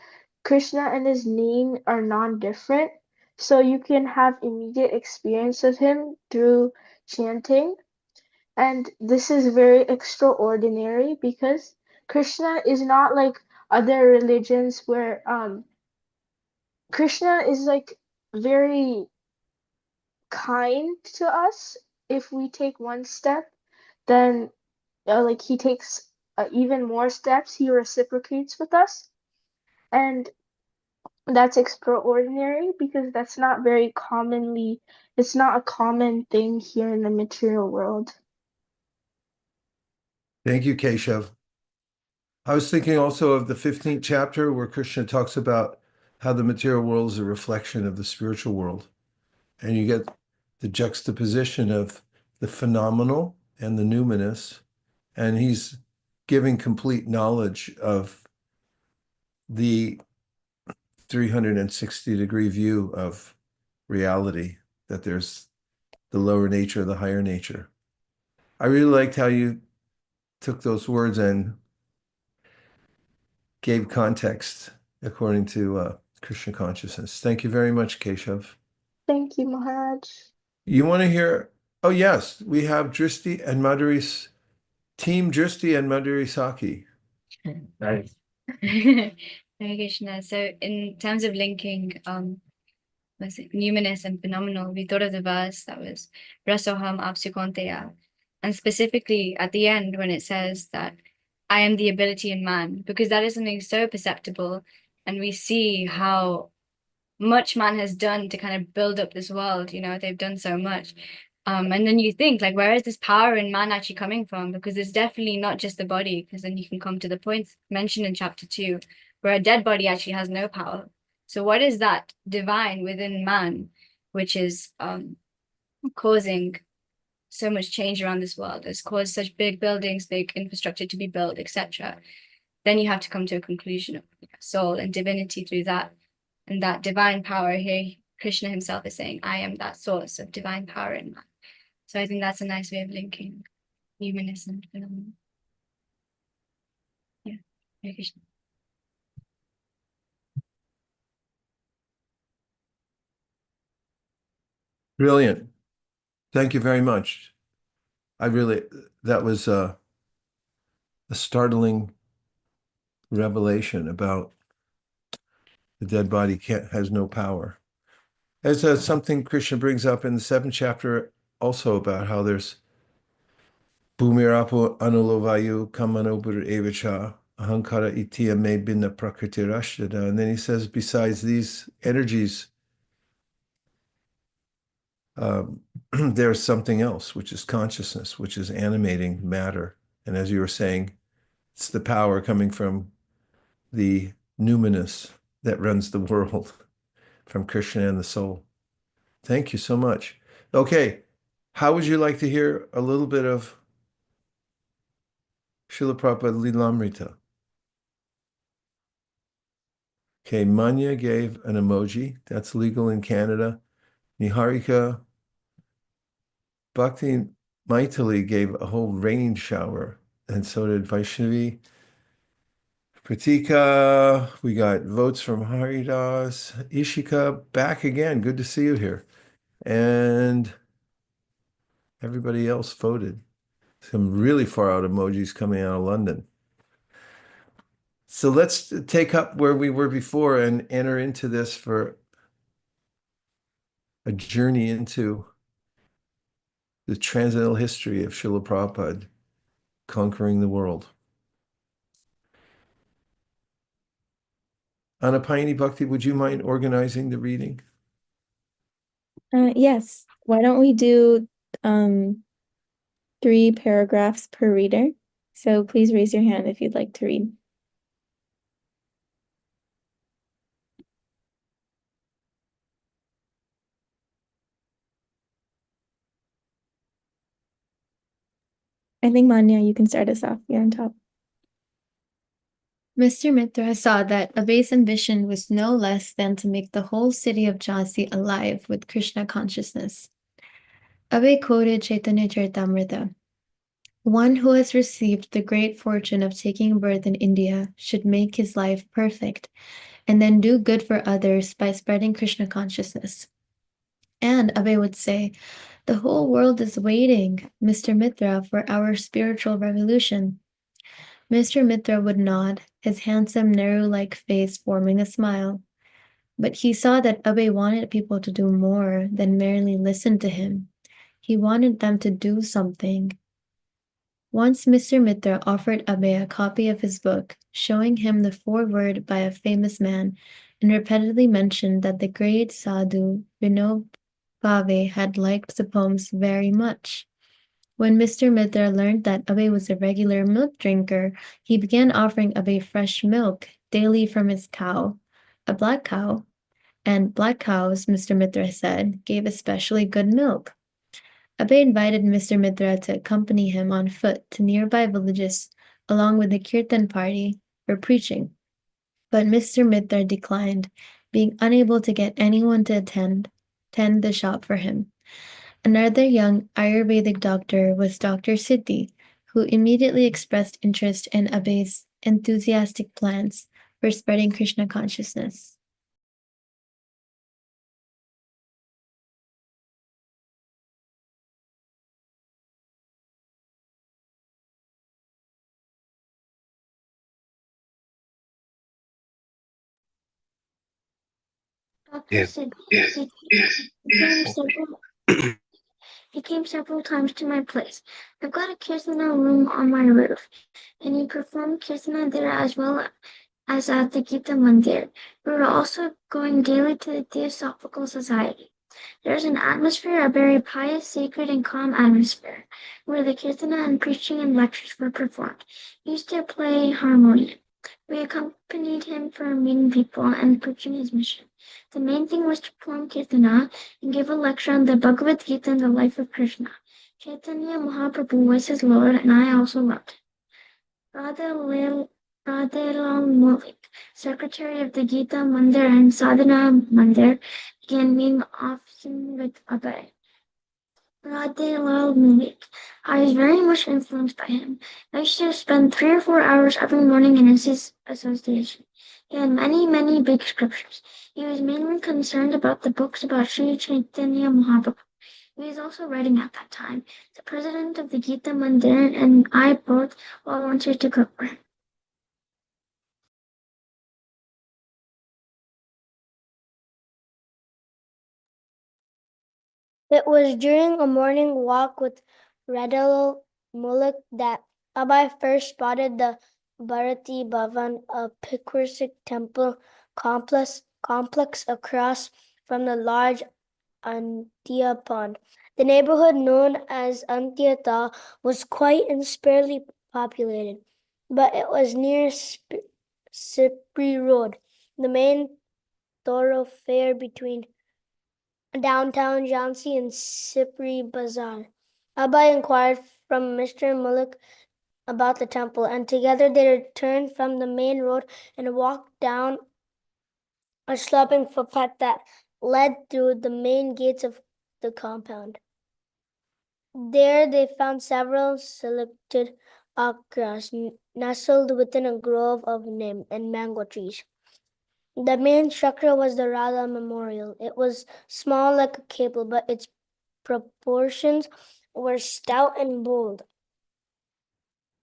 Krishna and his name are non-different. So you can have immediate experience of him through chanting. And this is very extraordinary because Krishna is not like other religions where Krishna is like very kind to us. If we take one step, then like he takes even more steps. He reciprocates with us, and that's extraordinary because that's not very commonly. It's not a common thing here in the material world. Thank you, Keshav. I was thinking also of the 15th chapter where Krishna talks about how the material world is a reflection of the spiritual world. And you get the juxtaposition of the phenomenal and the numinous. And he's giving complete knowledge of the 360-degree view of reality, that there's the lower nature, the higher nature. I really liked how you took those words and gave context according to Krishna consciousness. Thank you very much, Keshav. Thank you, Maharaj. You want to hear? Oh, yes, we have Dristi and Madhuri, Team Dristi and Madhuri Saki. Nice. Hare Krishna. So in terms of linking was it numinous and phenomenal, we thought of the verse that was Rasoham Apsukonteya. And specifically at the end when it says that I am the ability in man, because that is something so perceptible and we see how much man has done to kind of build up this world, they've done so much. And then you think, like, where is this power in man actually coming from? Because it's definitely not just the body, because then you can come to the points mentioned in chapter 2, where a dead body actually has no power. So what is that divine within man, which is causing so much change around this world, has caused such big buildings, big infrastructure to be built, etc. Then you have to come to a conclusion of soul and divinity through that. And that divine power here, Krishna himself is saying, I am that source of divine power in man. So I think that's a nice way of linking humanness and phenomenon. Yeah, Hare Krishna. Brilliant. Thank you very much. That was a startling revelation about the dead body has no power. As something Krishna brings up in the 7th chapter also about how there's Bhumirapo anulovayu kamanobur evacha ahankara itya me binna prakritirashtana. And then he says, besides these energies, there's something else, which is consciousness, which is animating matter. And as you were saying, it's the power coming from the numinous that runs the world, from Krishna and the soul. Thank you so much. Okay, how would you like to hear a little bit of Srila Prabhupada Lilamrita? Okay, Manya gave an emoji. That's legal in Canada. Niharika Bhakti Maitali gave a whole rain shower, and so did Vaishnavi. Pratika, we got votes from Haridas. Ishika, back again. Good to see you here. And everybody else voted. Some really far out emojis coming out of London. So let's take up where we were before and enter into this for a journey into the transcendental history of Srila Prabhupada conquering the world. Anapayani Bhakti, would you mind organizing the reading? Yes. Why don't we do 3 paragraphs per reader? So please raise your hand if you'd like to read. I think Manya, you can start us off. You're on top. Mr. Mitra saw that Abey's ambition was no less than to make the whole city of Jhansi alive with Krishna consciousness. Abey quoted Chaitanya Charitamrita. One who has received the great fortune of taking birth in India should make his life perfect and then do good for others by spreading Krishna consciousness. And Abey would say, the whole world is waiting, Mr. Mitra, for our spiritual revolution. Mr. Mitra would nod, his handsome Nehru-like face forming a smile. But he saw that Abey wanted people to do more than merely listen to him. He wanted them to do something. Once Mr. Mitra offered Abey a copy of his book, showing him the foreword by a famous man, and repeatedly mentioned that the great sadhu Vinoba Bhave had liked the poems very much. When Mr. Mitra learned that Abey was a regular milk drinker, he began offering Abey fresh milk daily from his cow, a black cow, and black cows, Mr. Mitra said, gave especially good milk. Abey invited Mr. Mitra to accompany him on foot to nearby villages along with the kirtan party for preaching. But Mr. Mitra declined, being unable to get anyone to tend the shop for him. Another young Ayurvedic doctor was Dr. Siddhi, who immediately expressed interest in Abey's enthusiastic plans for spreading Krishna consciousness. Dr. Sid he came several times to my place. I've got a kirtana room on my roof, and he performed kirtana there as well as at the Gita Mandir. We were also going daily to the Theosophical Society. There's an atmosphere, a very pious, sacred, and calm atmosphere, where the kirtana and preaching and lectures were performed. He used to play harmonium. We accompanied him for meeting people and preaching his mission. The main thing was to perform kirtana and give a lecture on the Bhagavad Gita and the life of Krishna. Chaitanya Mahaprabhu was his Lord, and I also loved him. Radhelal Malik, secretary of the Gita Mandir and Sadhana Mandir, began meeting often with Abhay. Radhelal Malik. I was very much influenced by him. I used to spend 3 or 4 hours every morning in his association. He had many, many big scriptures. He was mainly concerned about the books about Sri Chaitanya Mahaprabhu. He was also writing at that time. The president of the Gita Mandir and I both volunteered to cook for him. It was during a morning walk with Radal Muluk that Abai first spotted the Bharati Bhavan, a picturesque temple complex across from the large Antya pond. The neighborhood known as Antyata was quite and sparsely populated, but it was near Sipri Road, the main thoroughfare between downtown Jhansi and Sipri Bazaar. Abai inquired from Mr. Muluk about the temple, and together they returned from the main road and walked down a sloping footpath that led through the main gates of the compound. There they found several selected akras nestled within a grove of neem and mango trees. The main structure was the Radha Memorial. It was small like a cable, but its proportions were stout and bold.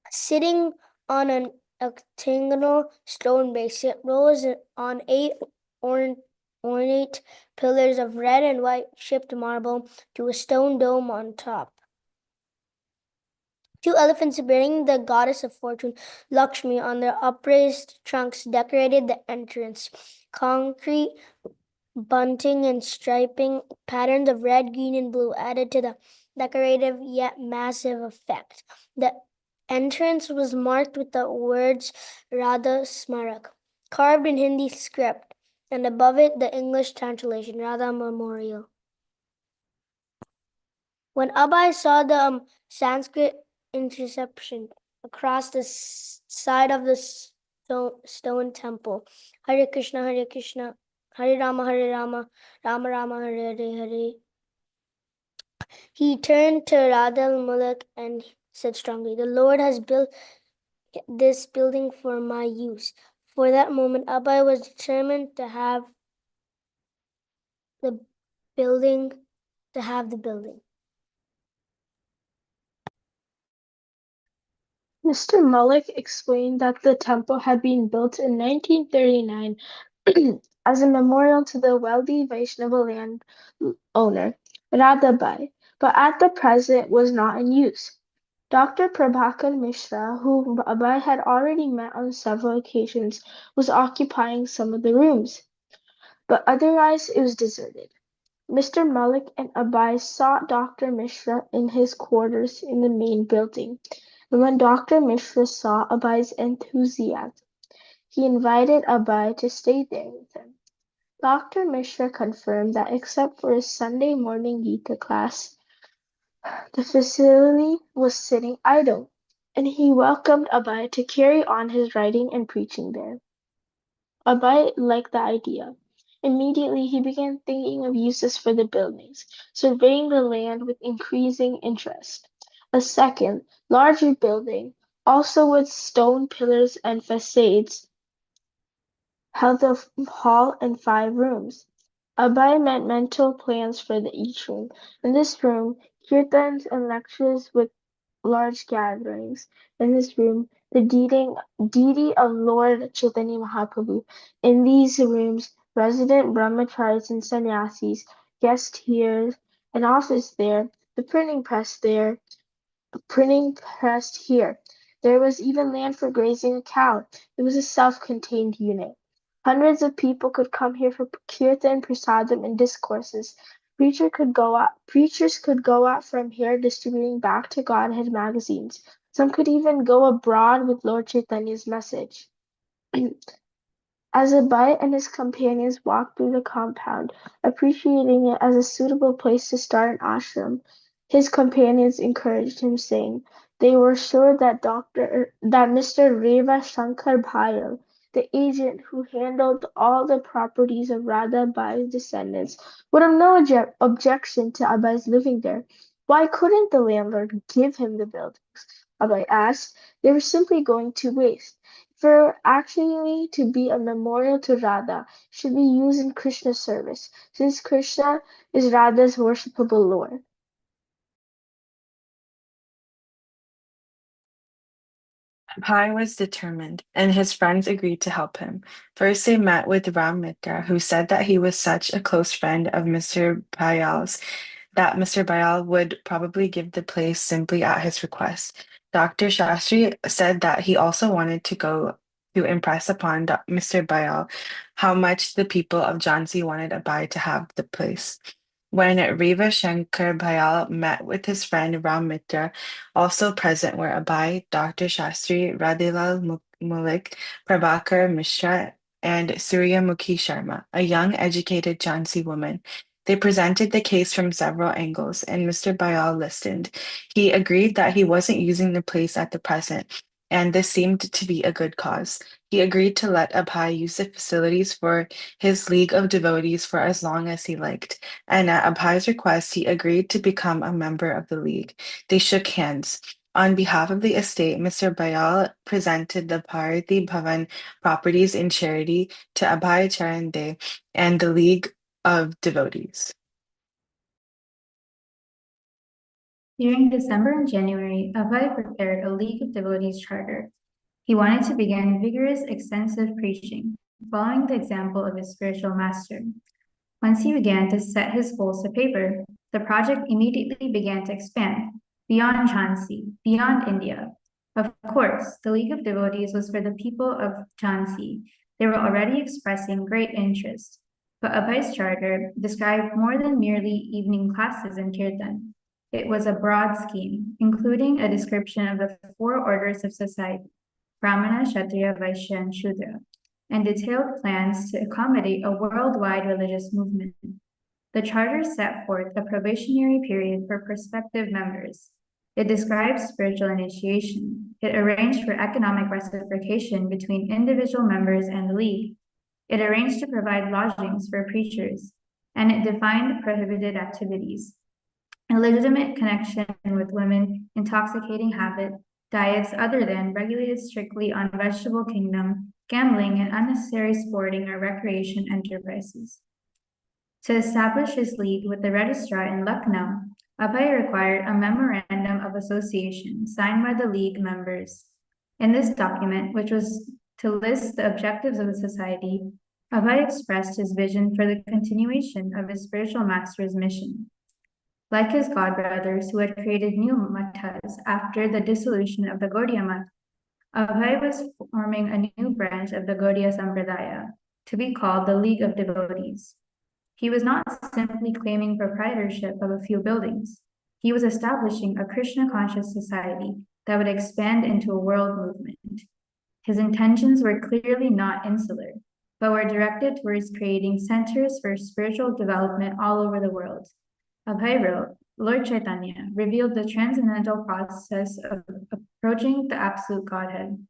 Sitting on an octagonal stone base, it rose on 8 ornate pillars of red and white chipped marble to a stone dome on top. 2 elephants bearing the goddess of fortune, Lakshmi, on their upraised trunks decorated the entrance. Concrete bunting and striping patterns of red, green, and blue added to the decorative yet massive effect. The entrance was marked with the words Radha Smarak, carved in Hindi script, and above it the English translation, Radha Memorial. When Abhay saw the Sanskrit inscription across the side of the stone temple, Hare Krishna, Hare Rama, Rama Rama, Hare Hare, he turned to Radha Mulak and said strongly, "The Lord has built this building for my use." For that moment, Abhay was determined to have the building. Mr. Mullick explained that the temple had been built in 1939 as a memorial to the wealthy Vaishnava land owner, Radhabai, but at the present was not in use. Dr. Prabhakar Mishra, whom Abhay had already met on several occasions, was occupying some of the rooms, but otherwise it was deserted. Mr. Mullick and Abhay sought Dr. Mishra in his quarters in the main building, and when Dr. Mishra saw Abhay's enthusiasm, he invited Abhay to stay there with him. Dr. Mishra confirmed that except for his Sunday morning Gita class, the facility was sitting idle, and he welcomed Abhay to carry on his writing and preaching there. Abhay liked the idea. Immediately he began thinking of uses for the buildings, surveying the land with increasing interest. A second, larger building, also with stone pillars and facades, held a hall and 5 rooms. Abhay made mental plans for each room. In this room, kirtans and lectures with large gatherings. In this room, the deity of Lord Chaitanya Mahaprabhu. In these rooms, resident brahmacharis and sannyasis, guest here, an office there, the printing press here. There was even land for grazing a cow. It was a self-contained unit. Hundreds of people could come here for kirtan, prasadam, and discourses. Preachers could go out from here distributing back to Godhead magazines. Some could even go abroad with Lord Chaitanya's message. As Abhay and his companions walked through the compound, appreciating it as a suitable place to start an ashram, his companions encouraged him, saying they were sure that Mr. Reva Shankar Bhayal, the agent who handled all the properties of Radha Bai's descendants, would have no objection to Abhay's living there. Why couldn't the landlord give him the buildings? Abhay asked. They were simply going to waste. For actually to be a memorial to Radha should be used in Krishna service, since Krishna is Radha's worshipable Lord. Abhay was determined, and his friends agreed to help him. First, they met with Ram Mitra, who said that he was such a close friend of Mr. Bayal's that Mr. Bayal would probably give the place simply at his request. Dr. Shastri said that he also wanted to go to impress upon Mr. Bayal how much the people of Jhansi wanted Abhay to have the place. When Reva Shankar Bhayal met with his friend Ram Mitra, also present were Abhay, Dr. Shastri, Radhilal Mullik, Prabhakar Mishra, and Suryamukhi Sharma, a young educated Jhansi woman. They presented the case from several angles, and Mr. Bayal listened. He agreed that he wasn't using the place at the present, and this seemed to be a good cause. He agreed to let Abhay use the facilities for his League of Devotees for as long as he liked, and at Abhay's request, he agreed to become a member of the League. They shook hands. On behalf of the estate, Mr. Bayal presented the Bharati Bhavan properties in charity to Abhay Charande and the League of Devotees. During December and January, Abhay prepared a League of Devotees charter. He wanted to begin vigorous, extensive preaching, following the example of his spiritual master. Once he began to set his goals to paper, the project immediately began to expand beyond Jhansi, beyond India. Of course, the League of Devotees was for the people of Jhansi. They were already expressing great interest. But Abhay's charter described more than merely evening classes in Kirtan. It was a broad scheme, including a description of the four orders of society, Brahmana, Kshatriya, Vaishya, and Shudra, and detailed plans to accommodate a worldwide religious movement. The charter set forth a probationary period for prospective members. It describes spiritual initiation. It arranged for economic reciprocation between individual members and the League. It arranged to provide lodgings for preachers, and it defined prohibited activities. Illegitimate connection with women, intoxicating habit, diets other than regulated strictly on vegetable kingdom, gambling, and unnecessary sporting or recreation enterprises. To establish his league with the registrar in Lucknow, Abhay required a memorandum of association signed by the league members. In this document, which was to list the objectives of the society, Abhay expressed his vision for the continuation of his spiritual master's mission. Like his godbrothers who had created new mathas after the dissolution of the Gaudiya Math, Abhay was forming a new branch of the Gaudiya Sampradaya, to be called the League of Devotees. He was not simply claiming proprietorship of a few buildings. He was establishing a Krishna-conscious society that would expand into a world movement. His intentions were clearly not insular, but were directed towards creating centers for spiritual development all over the world. Abhay wrote, Lord Chaitanya revealed the transcendental process of approaching the absolute Godhead,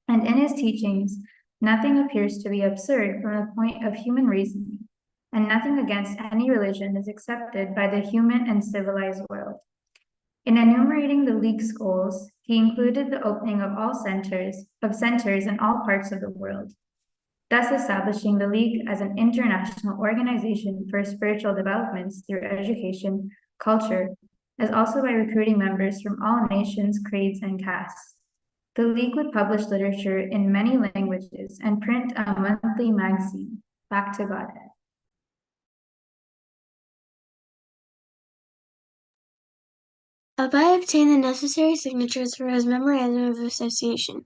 and in his teachings, nothing appears to be absurd from the point of human reasoning, and nothing against any religion is accepted by the human and civilized world. In enumerating the League's goals, he included the opening of centers in all parts of the world, thus establishing the League as an international organization for spiritual developments through education, culture, as also by recruiting members from all nations, creeds, and castes. The League would publish literature in many languages and print a monthly magazine, Back to Godhead. Abhay obtained the necessary signatures for his memorandum of association.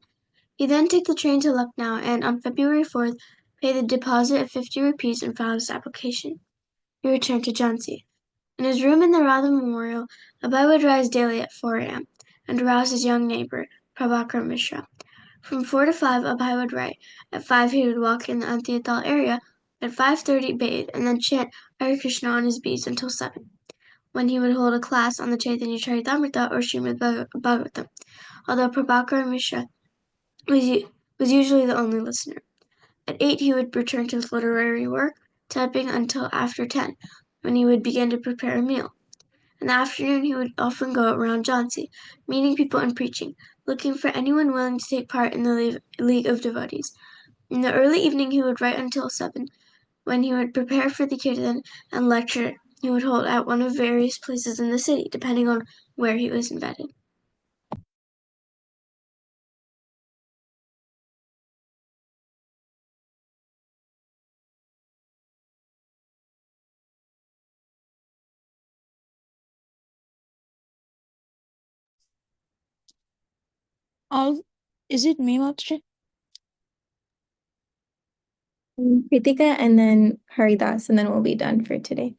He then took the train to Lucknow and, on February 4th, paid the deposit of 50 rupees and filed his application. He returned to Jhansi. In his room in the Radha Memorial, Abhay would rise daily at 4 a.m. and arouse his young neighbor, Prabhakar Mishra. From 4 to 5, Abhay would write. At 5, he would walk in the Antiyatal area. At 5:30, bathe, and then chant Hare Krishna on his beads until 7, when he would hold a class on the Chaitanya Charitamrita or Srimad Bhagavatam, although Prabhakar Mishra was usually the only listener. At 8, he would return to his literary work, typing until after 10, when he would begin to prepare a meal. In the afternoon, he would often go around Jhansi, meeting people and preaching, looking for anyone willing to take part in the League of Devotees. In the early evening, he would write until 7, when he would prepare for the kirtan and lecture he would hold at one of various places in the city, depending on where he was invited. Is it me, Matre? Kritika and then Haridas, and then we'll be done for today.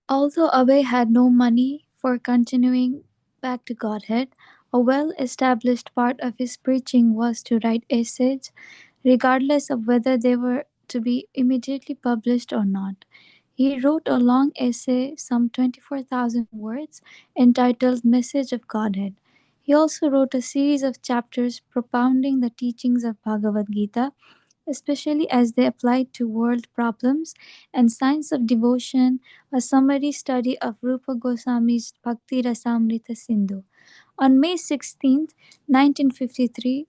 Although Abhay had no money for continuing back to Godhead, a well-established part of his preaching was to write essays, regardless of whether they were to be immediately published or not. He wrote a long essay, some 24,000 words, entitled Message of Godhead. He also wrote a series of chapters propounding the teachings of Bhagavad Gita, especially as they apply to world problems and signs of devotion, a summary study of Rupa Goswami's Bhakti Rasamrita Sindhu. On May 16, 1953,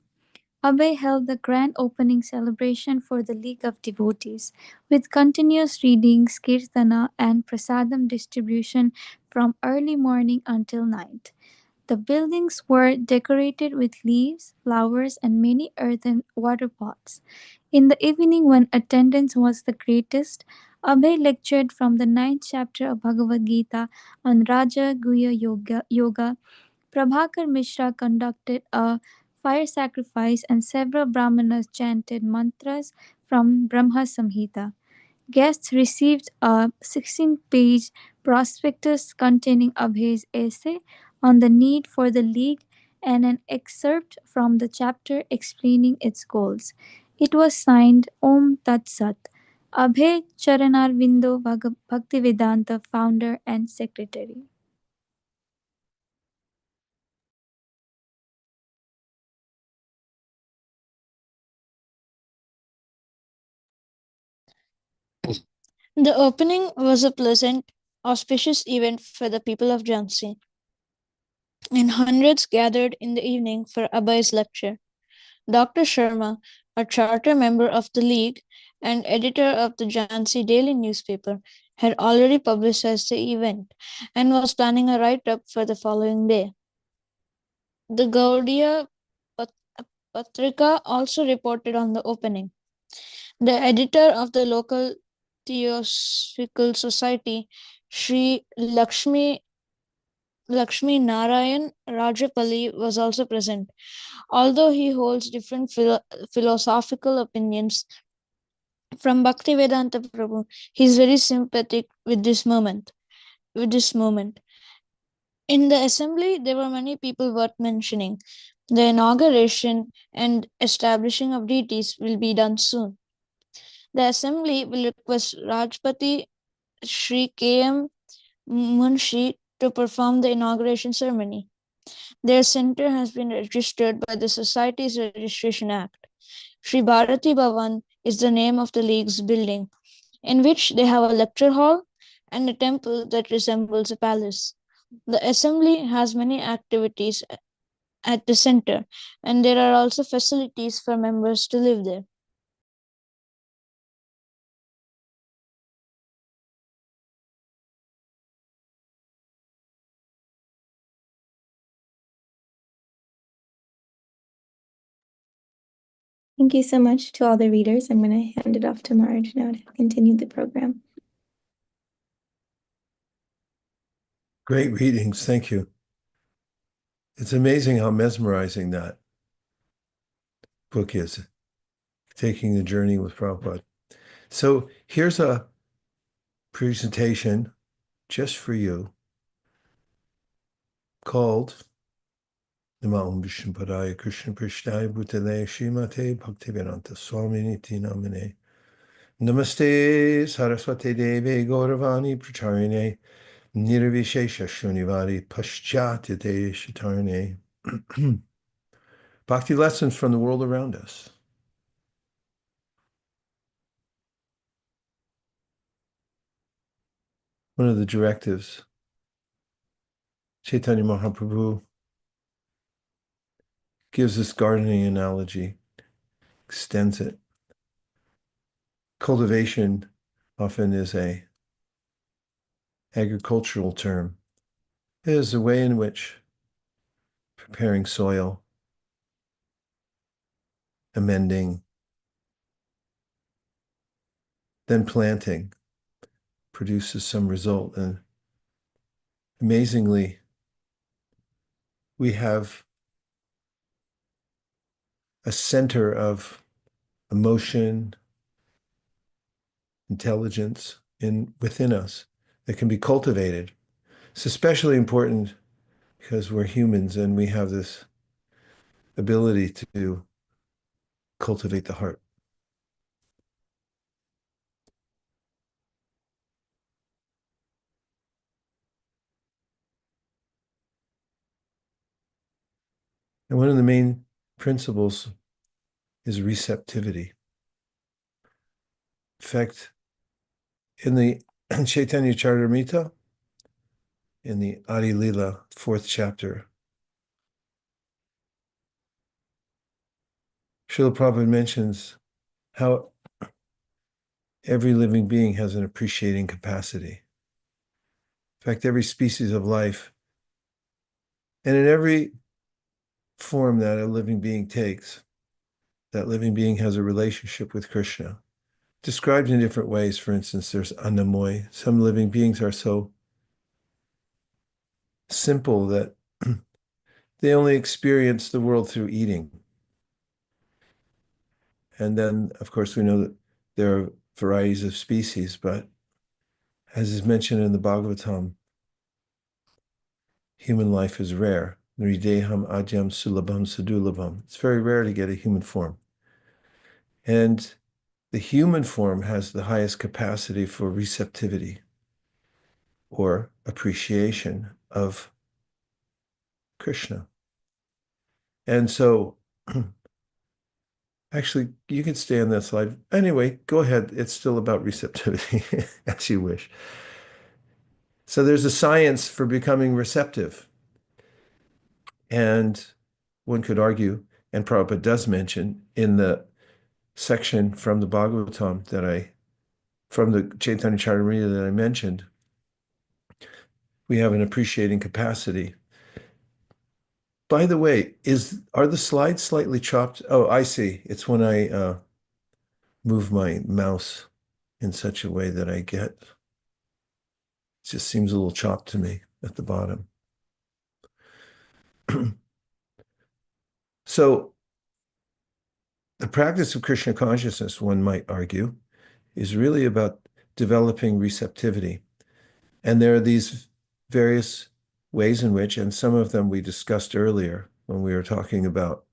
Abhay held the grand opening celebration for the League of Devotees, with continuous readings, kirtana, and prasadam distribution from early morning until night. The buildings were decorated with leaves, flowers, and many earthen water pots. In the evening, when attendance was the greatest, Abhay lectured from the ninth chapter of Bhagavad Gita on Raja Guhya Yoga. Prabhakar Mishra conducted a fire sacrifice, and several Brahmanas chanted mantras from Brahma Samhita. Guests received a 16-page prospectus containing Abhay's essay on the need for the League and an excerpt from the chapter explaining its goals. It was signed Om Tat Sat. Abhay Charanarvindo Bhaktivedanta, founder and secretary. The opening was a pleasant, auspicious event for the people of Jhansi, and hundreds gathered in the evening for Abhay's lecture. Dr. Sharma, a charter member of the League and editor of the Jhansi daily newspaper, had already publicized the event and was planning a write up for the following day. The Gaudiya Patrika also reported on the opening. The editor of the local Theosophical Society, Sri Lakshmi Narayan Rajapalli, was also present. Although he holds different philosophical opinions from Bhaktivedanta Prabhu, he is very sympathetic with this moment. In the assembly, there were many people worth mentioning. The inauguration and establishing of deities will be done soon. The assembly will request Rajpati Sri K.M. Munshi to perform the inauguration ceremony. Their center has been registered by the Society's Registration Act. Sri Bharati Bhavan is the name of the League's building, in which they have a lecture hall and a temple that resembles a palace. The assembly has many activities at the center, and there are also facilities for members to live there. Thank you so much to all the readers. I'm going to hand it off to Marge now to continue the program. Great readings. Thank you. It's amazing how mesmerizing that book is, Taking the Journey with Prabhupada. So here's a presentation just for you called Namo Vishnu Padaya Krishna Prishnaya Bhutale Srimate Bhaktivedanta Swami Niti Namane Namaste Saraswati Devi Gauravani Pracharine Nirvishesha Shunivari Paschatite Shatarne. Bhakti lessons from the world around us. One of the directives, Chaitanya Mahaprabhu gives this gardening analogy, extends it. Cultivation often is a agricultural term. It is a way in which preparing soil, amending, then planting produces some result. And amazingly, we have a center of emotion, intelligence within us that can be cultivated. It's especially important because we're humans and we have this ability to cultivate the heart. And one of the main principles is receptivity. In fact, in the Chaitanya Charitamrita, in the Adi Lila, 4th chapter, Srila Prabhupada mentions how every living being has an appreciating capacity. In fact, every species of life, and in every form that a living being takes, that living being has a relationship with Krishna. Described in different ways. For instance, there's Annamoy. Some living beings are so simple that they only experience the world through eating. And then, of course, we know that there are varieties of species, but as is mentioned in the Bhagavatam, human life is rare. Nrideham adyam sulabham sadulabham. It's very rare to get a human form. And the human form has the highest capacity for receptivity or appreciation of Krishna. And so, actually, you can stay on that slide. Anyway, go ahead. It's still about receptivity, as you wish. So there's a science for becoming receptive. And one could argue, and Prabhupada does mention in the section from the Bhagavatam from the Chaitanya Charitamrita that I mentioned, we have an appreciating capacity. By the way, are the slides slightly chopped? Oh, I see. It's when I move my mouse in such a way that it just seems a little chopped to me at the bottom. So the practice of Krishna consciousness, one might argue, is really about developing receptivity. And there are these various ways in which, and some of them we discussed earlier when we were talking about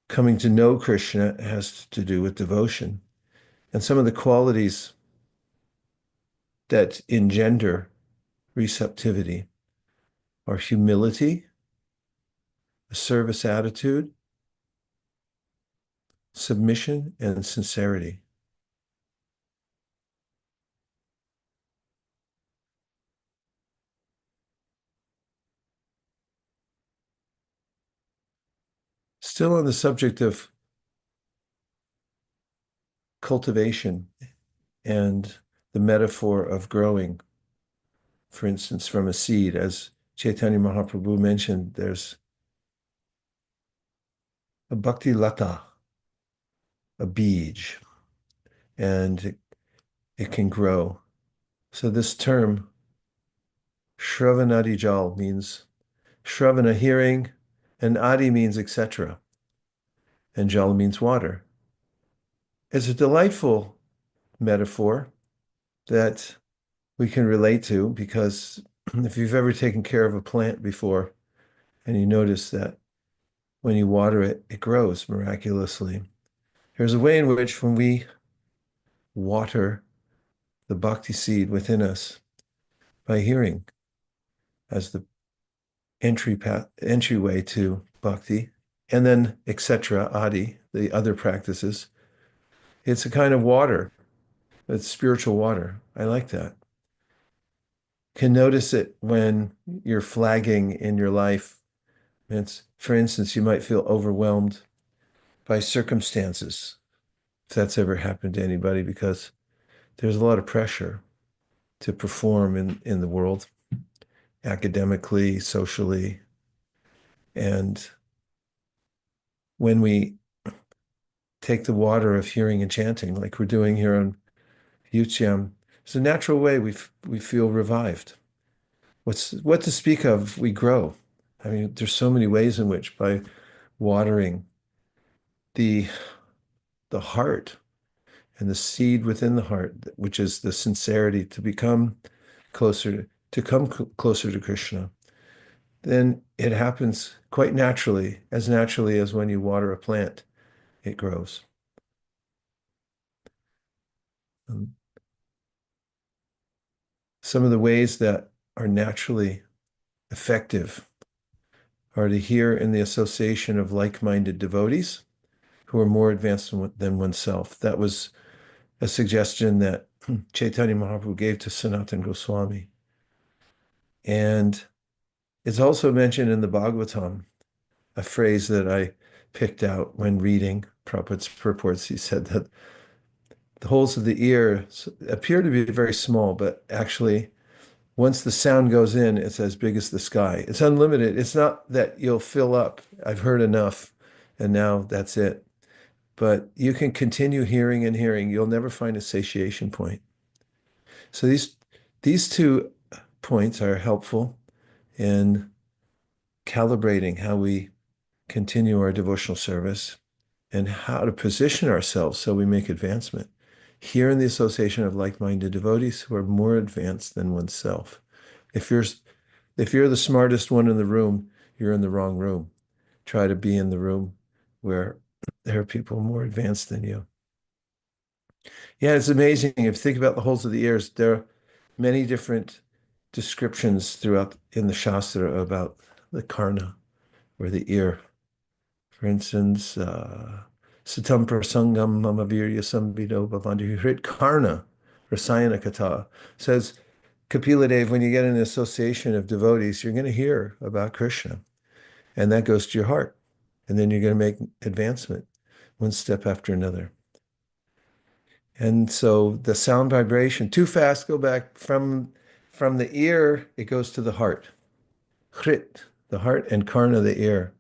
coming to know Krishna, has to do with devotion. And some of the qualities that engender receptivity are humility, a service attitude, submission, and sincerity. Still on the subject of cultivation and the metaphor of growing, for instance, from a seed, as Chaitanya Mahaprabhu mentioned, there's a bhakti lata, a beej, and it can grow. So this term, Shravanadi Jal, means Shravana, hearing, and Adi means etc., and Jal means water. It's a delightful metaphor that we can relate to, because if you've ever taken care of a plant before and you notice that when you water it, it grows miraculously. There's a way in which when we water the bhakti seed within us by hearing as the entryway to bhakti, and then etc., adi, the other practices, it's a kind of water. It's spiritual water. I like that. Can notice it when you're flagging in your life. For instance, you might feel overwhelmed by circumstances, if that's ever happened to anybody, because there's a lot of pressure to perform in the world, academically, socially. And when we take the water of hearing and chanting, like we're doing here on Yuchiam, it's a natural way we feel revived. What to speak of, we grow. I mean, there's so many ways in which by watering the heart and the seed within the heart, which is the sincerity to become closer to Krishna, then it happens quite naturally as when you water a plant, it grows. Some of the ways that are naturally effective are to hear in the association of like-minded devotees who are more advanced than oneself. That was a suggestion that Chaitanya Mahaprabhu gave to Sanatana Goswami. And it's also mentioned in the Bhagavatam, a phrase that I picked out when reading Prabhupada's purports. He said that the holes of the ear appear to be very small, but actually, once the sound goes in, it's as big as the sky. It's unlimited. It's not that you'll fill up. I've heard enough, and now that's it. But you can continue hearing and hearing. You'll never find a satiation point. So these two points are helpful in calibrating how we continue our devotional service and how to position ourselves so we make advancement. Here in the association of like-minded devotees who are more advanced than oneself. If you're the smartest one in the room, you're in the wrong room. Try to be in the room where there are people more advanced than you. Yeah, it's amazing. If you think about the holes of the ears, there are many different descriptions throughout in the Shastra about the karna, or the ear. For instance, Satam prasangam mama virya samvido bhavanti hrit karna rasayana kata says Kapila Dev, when you get in an association of devotees, you're going to hear about Krishna, and that goes to your heart. And then you're going to make advancement one step after another. And so the sound vibration, too fast, go back from the ear, it goes to the heart. Hrit, the heart, and karna, the ear.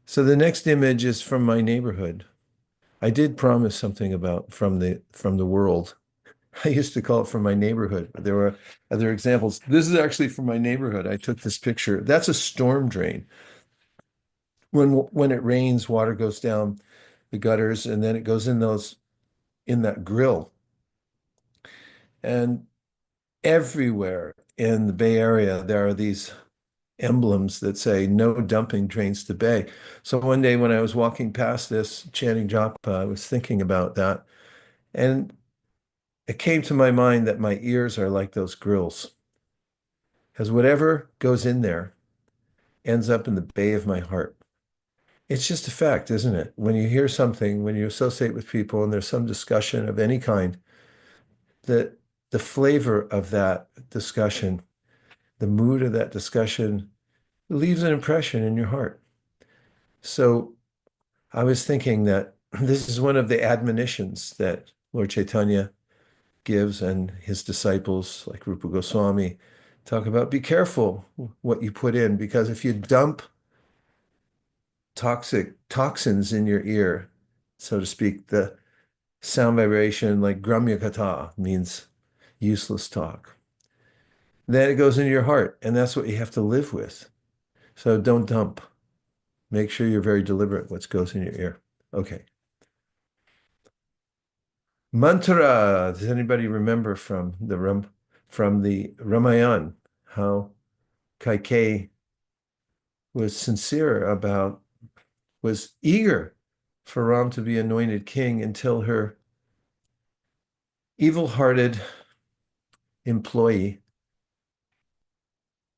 So the next image is from my neighborhood. I did promise something about from the world. I used to call it from my neighborhood, but there were other examples. This is actually from my neighborhood. I took this picture. That's a storm drain. When it rains, water goes down the gutters, and then it goes in that grill. And everywhere in the Bay Area, there are these emblems that say no dumping drains to bay. So one day when I was walking past this chanting japa, I was thinking about that. And it came to my mind that my ears are like those grills. Because whatever goes in there ends up in the bay of my heart. It's just a fact, isn't it? When you hear something, when you associate with people and there's some discussion of any kind, that the flavor of that discussion, the mood of that discussion leaves an impression in your heart. So I was thinking that this is one of the admonitions that Lord Chaitanya gives, and his disciples like Rupa Goswami talk about, be careful what you put in, because if you dump toxins in your ear, so to speak, the sound vibration like gramya kata means useless talk. Then it goes into your heart, and that's what you have to live with. So don't dump. Make sure you're very deliberate what goes in your ear. Okay. Mantra. Does anybody remember from the Ramayana how Kaikeyi was eager for Ram to be anointed king until her evil-hearted employee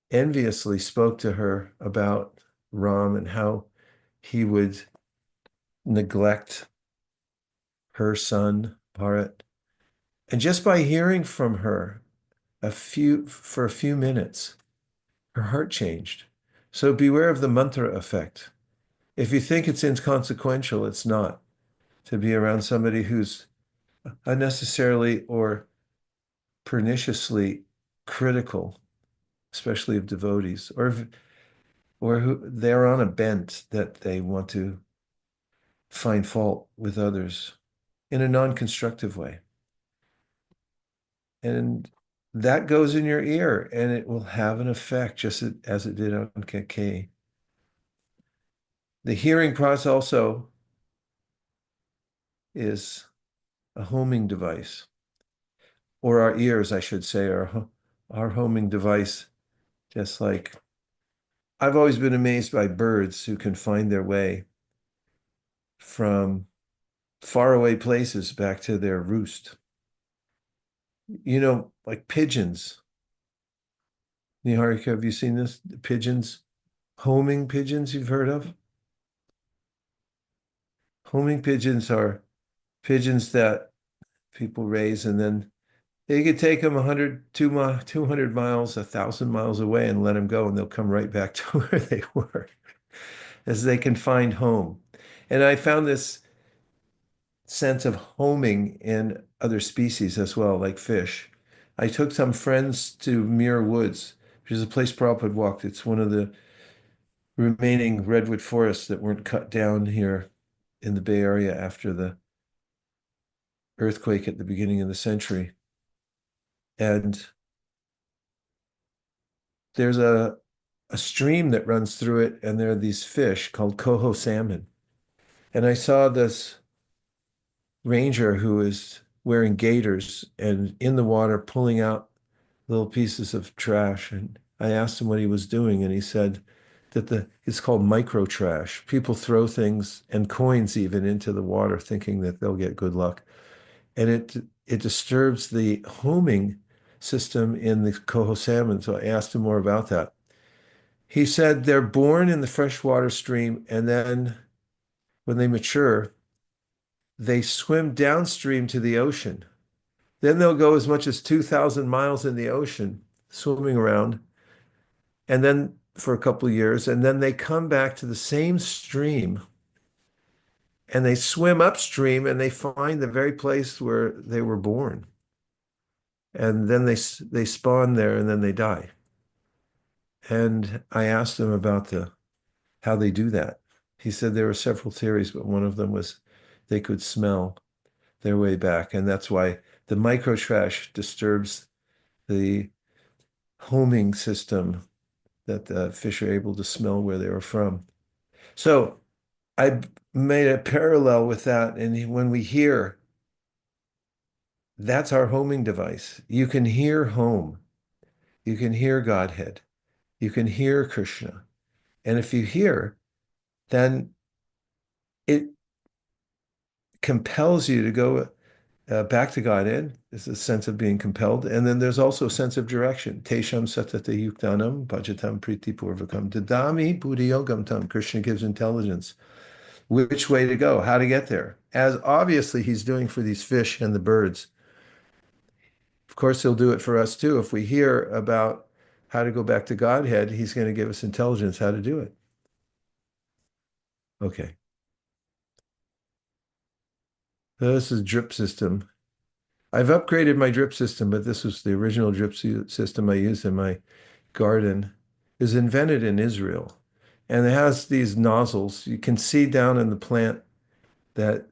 enviously spoke to her about Ram and how he would neglect her son, Bharat. And just by hearing from her for a few minutes, her heart changed. So beware of the mantra effect. If you think it's inconsequential, it's not. To be around somebody who's unnecessarily or perniciously critical, especially of devotees, or who they're on a bent that they want to find fault with others in a non-constructive way. And that goes in your ear, and it will have an effect, just as it did on KK. The hearing process also is a homing device, or our ears, I should say, are our homing device. Just like I've always been amazed by birds who can find their way from faraway places back to their roost. You know, like pigeons. Niharika, have you seen this? Pigeons, homing pigeons you've heard of? Homing pigeons are pigeons that people raise, and then they could take them 100, 200 miles, 1,000 miles away and let them go, and they'll come right back to where they were as they can find home. And I found this sense of homing in other species as well, like fish. I took some friends to Muir Woods, which is a place Prabhupada walked. It's one of the remaining redwood forests that weren't cut down here in the Bay Area after the earthquake at the beginning of the century. And there's a stream that runs through it, and there are these fish called coho salmon. And I saw this ranger who is wearing gaiters and in the water pulling out little pieces of trash. And I asked him what he was doing, and he said that it's called micro trash. People throw things and coins even into the water thinking that they'll get good luck. And it disturbs the homing system in the coho salmon. So I asked him more about that. He said they're born in the freshwater stream, and then when they mature, they swim downstream to the ocean. Then they'll go as much as 2,000 miles in the ocean, swimming around, and then for a couple of years, and then they come back to the same stream and they swim upstream and they find the very place where they were born. And then they spawn there and then they die. And I asked him about how they do that. He said there were several theories, but one of them was they could smell their way back. And that's why the microtrash disturbs the homing system that the fish are able to smell where they were from. So I made a parallel with that. And when we hear, that's our homing device. You can hear home. You can hear Godhead. You can hear Krishna. And if you hear, then it compels you to go back to Godhead. There's a sense of being compelled. And then there's also a sense of direction. Tesham satata yuktanam bhajatam priti purvakam dadami buddhi yogam tam. Krishna gives intelligence. Which way to go, how to get there, as obviously he's doing for these fish and the birds. Of course, he'll do it for us too. If we hear about how to go back to Godhead, he's going to give us intelligence how to do it. Okay. So this is drip system. I've upgraded my drip system, but this was the original drip system I used in my garden. It was invented in Israel. And it has these nozzles. You can see down in the plant that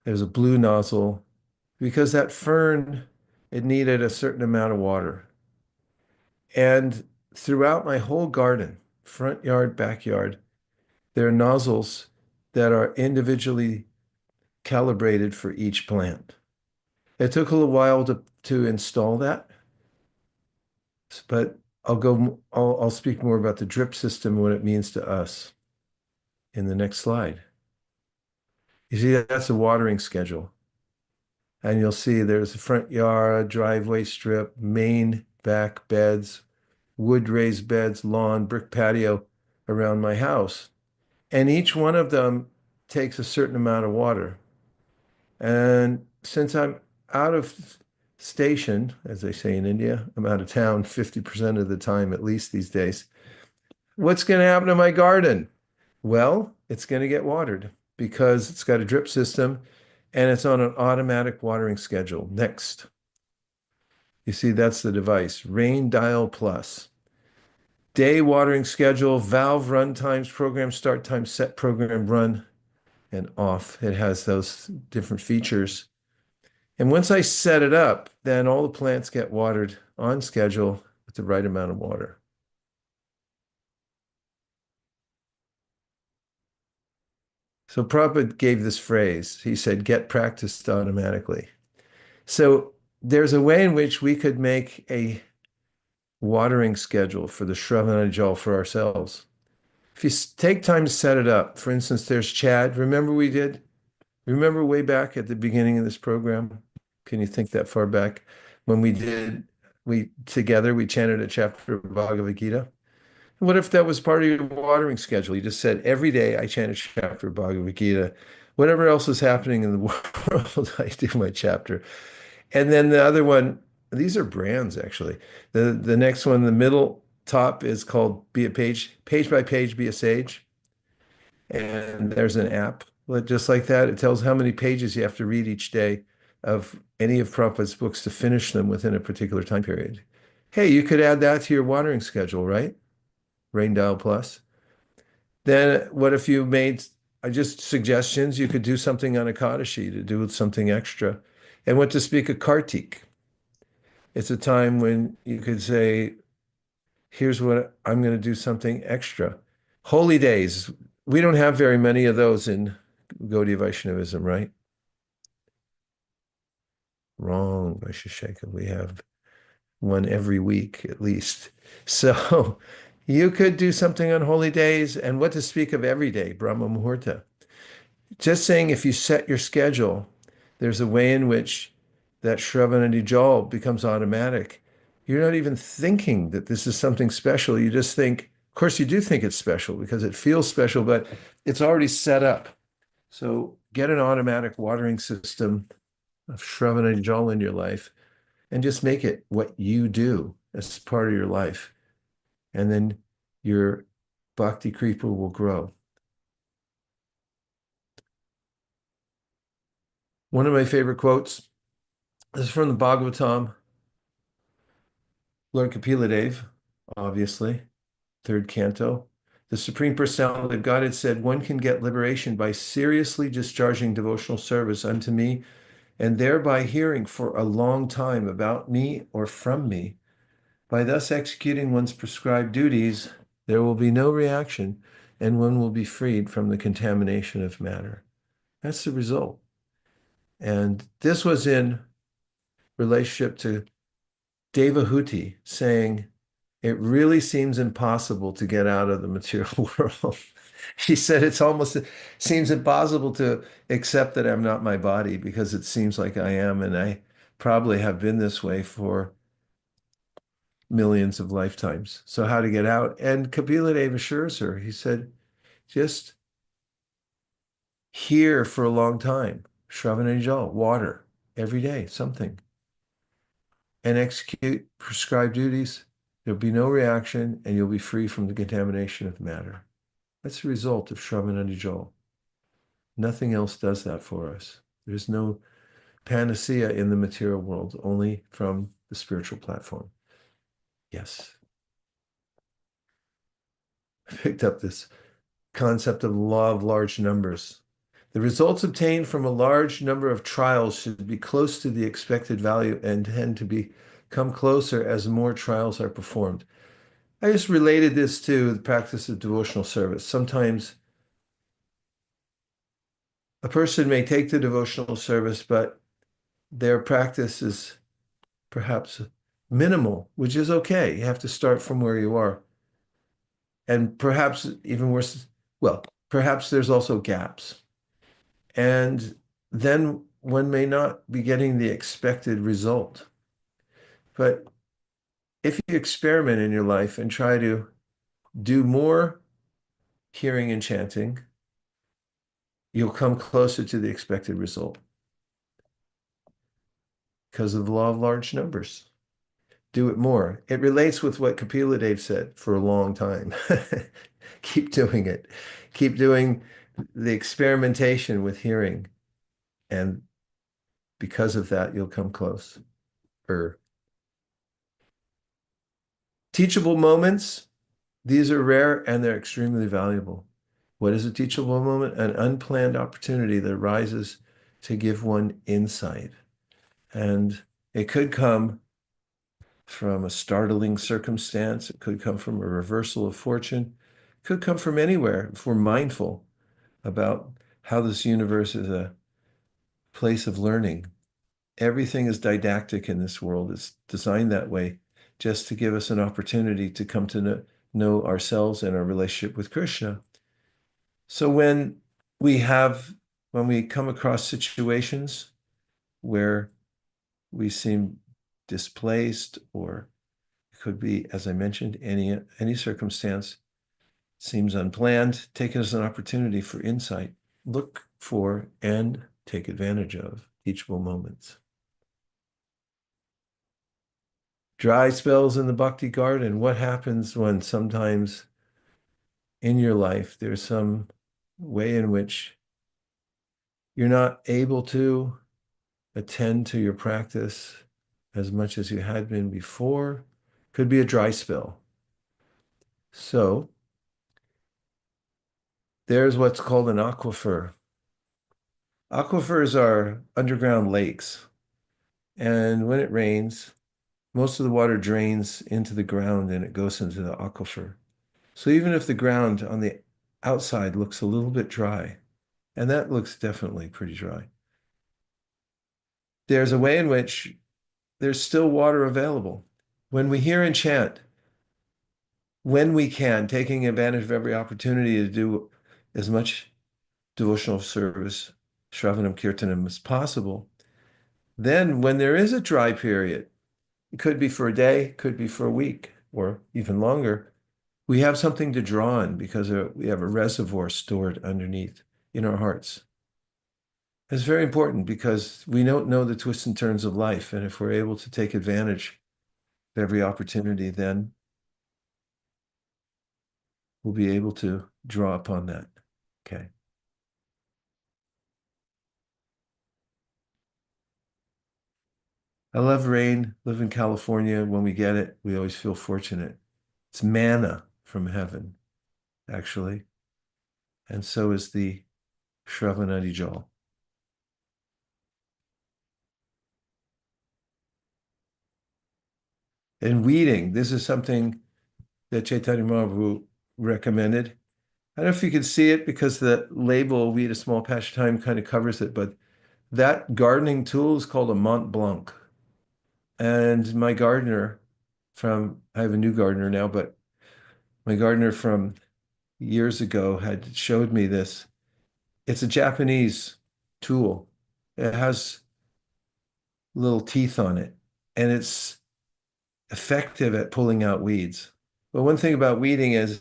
there's a blue nozzle because that fern, it needed a certain amount of water. And throughout my whole garden, front yard, backyard, there are nozzles that are individually calibrated for each plant. It took a little while to install that, but I'll speak more about the drip system and what it means to us in the next slide. You see, that's a watering schedule. And you'll see there's a front yard, driveway strip, main, back beds, wood raised beds, lawn, brick patio around my house. And each one of them takes a certain amount of water. And since I'm out of station, as they say in India, I'm out of town 50% of the time, at least these days. What's going to happen to my garden? Well, it's going to get watered because it's got a drip system and it's on an automatic watering schedule. Next. You see, that's the device, Rain Dial Plus. Day watering schedule, valve run times, program start time, set program run, and off. It has those different features. And once I set it up, then all the plants get watered on schedule with the right amount of water. So Prabhupada gave this phrase. He said, get practiced automatically. So there's a way in which we could make a watering schedule for the Shravana Jal for ourselves. If you take time to set it up, for instance, there's Chad. Remember way back at the beginning of this program? Can you think that far back? When we chanted a chapter of Bhagavad Gita. What if that was part of your watering schedule? You just said, every day I chant a chapter of Bhagavad Gita. whatever else is happening in the world, I do my chapter. And then the other one, these are brands actually. The next one, the middle top is called Be a Page, Page by Page, Be a Sage. And there's an app just like that. It tells how many pages you have to read each day of any of Prabhupada's books to finish them within a particular time period. Hey, you could add that to your watering schedule, right? Rain Dial Plus. Then what if you made just suggestions? You could do something on Ekadashi to do something extra. And what to speak of Kartik. It's a time when you could say, here's what I'm going to do something extra. Holy days. We don't have very many of those in Gaudiya Vaishnavism, right? Wrong, Vaishesheka. We have one every week at least. So you could do something on holy days, and what to speak of every day, Brahma Muhurta. Just saying, if you set your schedule, there's a way in which that Shravanadi Jal becomes automatic. You're not even thinking that this is something special. You just think, of course, you do think it's special because it feels special, but it's already set up. So get an automatic watering system of Shravanadi Jal in your life and just make it what you do as part of your life. And then your Bhakti Kripa will grow. One of my favorite quotes is from the Bhagavatam, Lord Kapiladev, obviously, third canto. The Supreme Personality of Godhead said, one can get liberation by seriously discharging devotional service unto me and thereby hearing for a long time about me or from me. By thus executing one's prescribed duties, there will be no reaction and one will be freed from the contamination of matter. That's the result. And this was in relationship to Devahuti saying, it really seems impossible to get out of the material world. She said it's almost seems impossible to accept that I'm not my body because it seems like I am, and I probably have been this way for millions of lifetimes. So how to get out? And Kapila Dev assures her, he said, just hear for a long time, Shravanajal, water, every day, something, and execute prescribed duties. There'll be no reaction, and you'll be free from the contamination of matter. That's the result of Shravanajal. Nothing else does that for us. There's no panacea in the material world, only from the spiritual platform. Yes. I picked up this concept of the law of large numbers. The results obtained from a large number of trials should be close to the expected value and tend to become closer as more trials are performed. I just related this to the practice of devotional service. Sometimes a person may take the devotional service, but their practice is perhaps minimal, which is okay. You have to start from where you are. And perhaps even worse, well, perhaps there's also gaps. And then one may not be getting the expected result. But if you experiment in your life and try to do more hearing and chanting, you'll come closer to the expected result because of the law of large numbers. Do it more. It relates with what Kapila Dev said for a long time. Keep doing it. Keep doing the experimentation with hearing. And because of that, you'll come close. Teachable moments, these are rare and they're extremely valuable. What is a teachable moment? An unplanned opportunity that arises to give one insight. And it could come from a startling circumstance. It could come from a reversal of fortune. It could come from anywhere if we're mindful about how this universe is a place of learning. Everything is didactic in this world. It's designed that way just to give us an opportunity to come to know ourselves and our relationship with Krishna. So when we come across situations where we seem displaced, or it could be, as I mentioned, any circumstance seems unplanned, take it as an opportunity for insight. Look for, and take advantage of teachable moments. Dry spells in the bhakti garden. What happens when sometimes in your life there's some way in which you're not able to attend to your practice as much as you had been before? Could be a dry spell. So there's what's called an aquifer. Aquifers are underground lakes, and when it rains, most of the water drains into the ground and it goes into the aquifer. So even if the ground on the outside looks a little bit dry, and that looks definitely pretty dry, there's a way in which there's still water available. When we hear and chant, when we can, taking advantage of every opportunity to do as much devotional service, Shravanam Kirtanam, as possible, then when there is a dry period, it could be for a day, could be for a week, or even longer, we have something to draw on because we have a reservoir stored underneath in our hearts. It's very important because we don't know the twists and turns of life. And if we're able to take advantage of every opportunity, then we'll be able to draw upon that. Okay. I love rain, live in California. When we get it, we always feel fortunate. It's manna from heaven, actually. And so is the Shravanadi Jal. And weeding, this is something that Chaitanya Mahaprabhu recommended. I don't know if you can see it because the label, "Weed a small patch of time," kind of covers it, but that gardening tool is called a Mont Blanc. And my gardener I have a new gardener now, but my gardener from years ago had showed me this. It's a Japanese tool. It has little teeth on it, and it's effective at pulling out weeds. But one thing about weeding is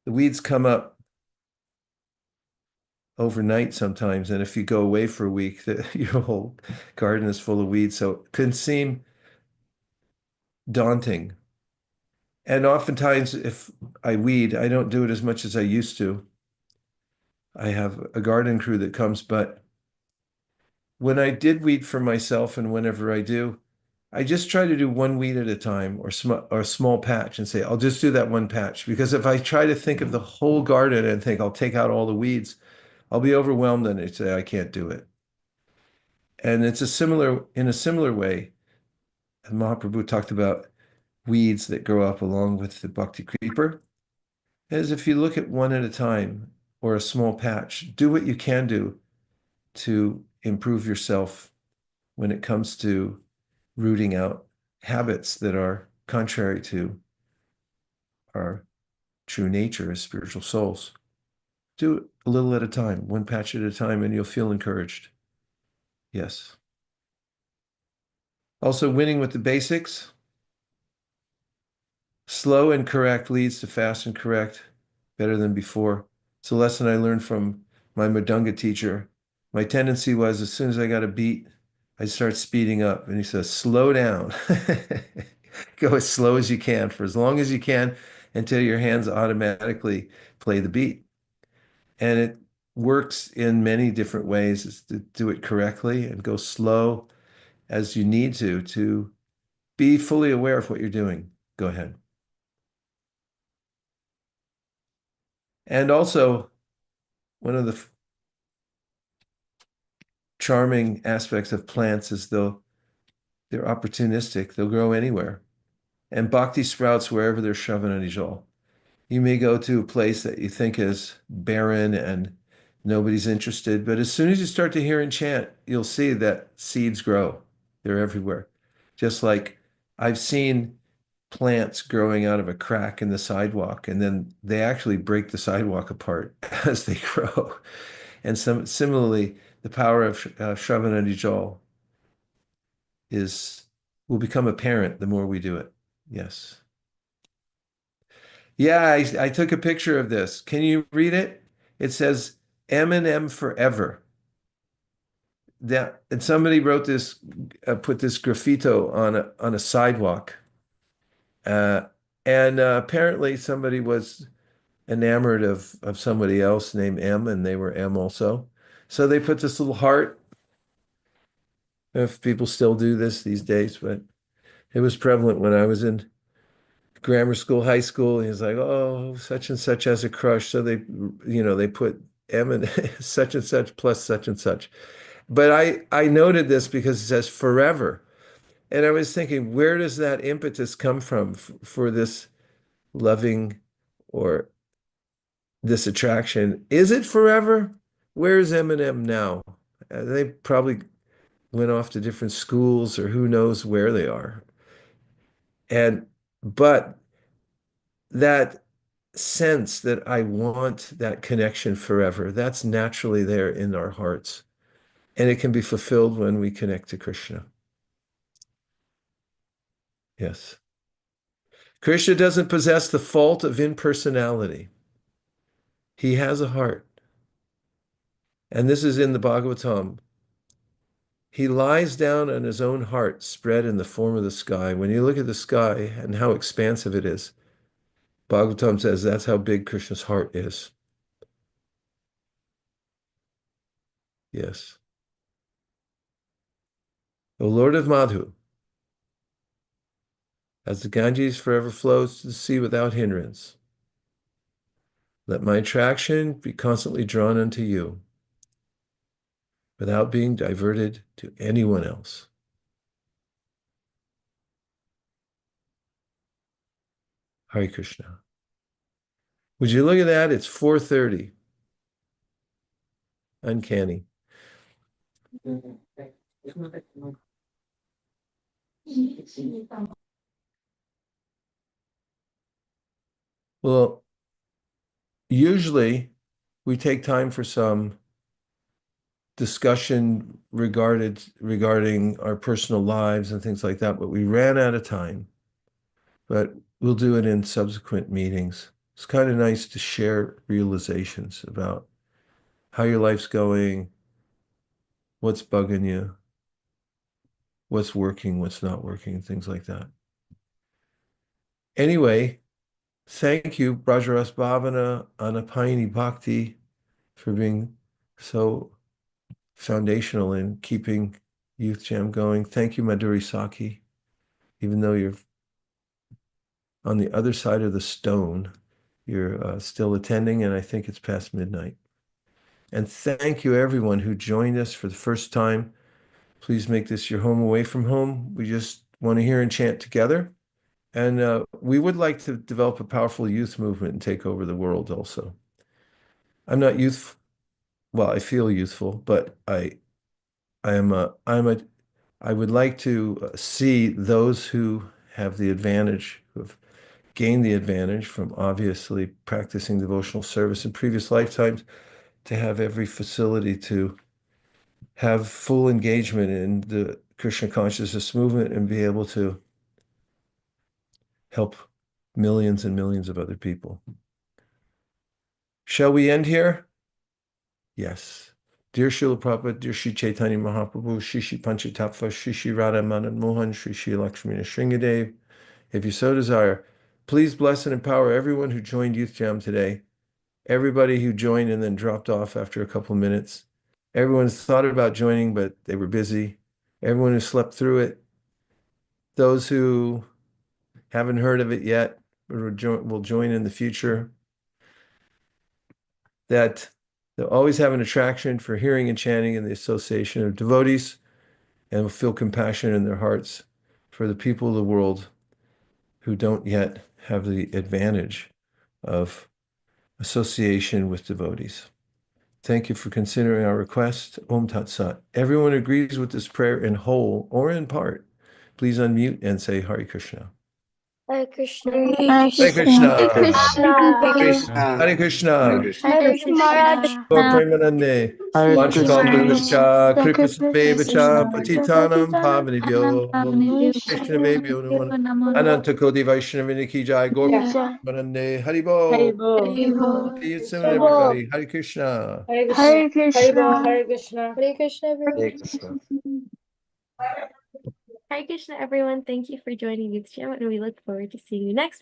the weeds come up overnight sometimes, and if you go away for a week, your whole garden is full of weeds. So it can seem daunting. And oftentimes, if I weed, I don't do it as much as I used to. I have a garden crew that comes, but when I did weed for myself and whenever I do, I just try to do one weed at a time or a small patch and say, I'll just do that one patch. Because if I try to think of the whole garden and think I'll take out all the weeds, I'll be overwhelmed and I'd say I can't do it. And in a similar way, Mahaprabhu talked about weeds that grow up along with the bhakti creeper, as if you look at one at a time or a small patch, do what you can do to improve yourself when it comes to rooting out habits that are contrary to our true nature as spiritual souls. Do it a little at a time, one patch at a time, and you'll feel encouraged. Yes. Also, winning with the basics. Slow and correct leads to fast and correct, better than before. It's a lesson I learned from my Madunga teacher. My tendency was, as soon as I got a beat, I'd start speeding up. And he says, slow down. Go as slow as you can for as long as you can until your hands automatically play the beat. And it works in many different ways, is to do it correctly and go slow as you need to be fully aware of what you're doing. Go ahead. And also, one of the charming aspects of plants is they're opportunistic. They'll grow anywhere. And bhakti sprouts wherever there's Shravananijal. You may go to a place that you think is barren and nobody's interested, but as soon as you start to hear and chant, you'll see that seeds grow. They're everywhere. Just like I've seen plants growing out of a crack in the sidewalk, and then they actually break the sidewalk apart as they grow. And similarly, the power of Shravananijal will become apparent the more we do it. Yes. Yeah, I took a picture of this. Can you read it? It says, M&M forever. And somebody wrote this, put this graffito on a sidewalk. And apparently somebody was enamored of somebody else named M, and they were M also. So they put this little heart. If people still do this these days, but it was prevalent when I was in grammar school, high school. He was like, oh, such and such has a crush. So they put M and such and such plus such and such. But I noted this because it says forever. And I was thinking, where does that impetus come from for this loving or this attraction? Is it forever? Where's Eminem now? They probably went off to different schools or who knows where they are. But that sense that I want that connection forever, that's naturally there in our hearts. And it can be fulfilled when we connect to Krishna. Yes. Krishna doesn't possess the fault of impersonality. He has a heart. And this is in the Bhagavatam. He lies down on his own heart, spread in the form of the sky. When you look at the sky and how expansive it is, Bhagavatam says that's how big Krishna's heart is. Yes. O Lord of Madhu, as the Ganges forever flows to the sea without hindrance, let my attraction be constantly drawn unto you, without being diverted to anyone else. Hare Krishna. Would you look at that? It's 4:30. Uncanny. Well, usually we take time for some discussion regarding our personal lives and things like that, but we ran out of time. But we'll do it in subsequent meetings. It's kind of nice to share realizations about how your life's going, what's bugging you, what's working, what's not working, things like that. Anyway, thank you, Brajaras Bhavana, Anapayani Bhakti, for being so foundational in keeping Youth Jam going. Thank you, Madhuri Saki. Even though you're on the other side of the stone, you're still attending, and I think it's past midnight. And thank you, everyone who joined us for the first time. Please make this your home away from home. We just want to hear and chant together. And we would like to develop a powerful youth movement and take over the world also. I'm not youthful. Well, I feel youthful, but I would like to see those who have the advantage, who have gained the advantage from obviously practicing devotional service in previous lifetimes, to have every facility to have full engagement in the Krishna consciousness movement and be able to help millions and millions of other people. Shall we end here? Yes. Dear Srila Prabhupada, dear Sri Chaitanya Mahaprabhu, Shri Shri Panchatattva, Shri Shri Radha Madan Mohan, Shri Shri Lakshmana Shringadev, if you so desire, please bless and empower everyone who joined Youth Jam today, everybody who joined and then dropped off after a couple minutes, everyone's thought about joining but they were busy, everyone who slept through it, those who haven't heard of it yet but will join in the future, that they'll always have an attraction for hearing and chanting in the association of devotees and will feel compassion in their hearts for the people of the world who don't yet have the advantage of association with devotees. Thank you for considering our request. Om Tat Sat. Everyone agrees with this prayer in whole or in part. Please unmute and say Hare Krishna. Hare Krishna. Hare Hare Krishna. Krishna. Hare Krishna. Krishna. Hare Krishna. Hare Krishna. Gaur Premanande. Hare Krishna Krishna Krishna Bevacha Patitanam Pavanibhyo Krishna Bebhyo Namo Ananta Koti Vaishnavini Ki Jai Gaur Manande Haribo. See you soon, everybody. Hare Krishna. Hare Krishna. Hare Krishna. Hare Krishna. Hare Krishna, everyone. Hare Krishna. Hare Krishna, everyone. Thank you for joining Youth Chant, and we look forward to seeing you next week.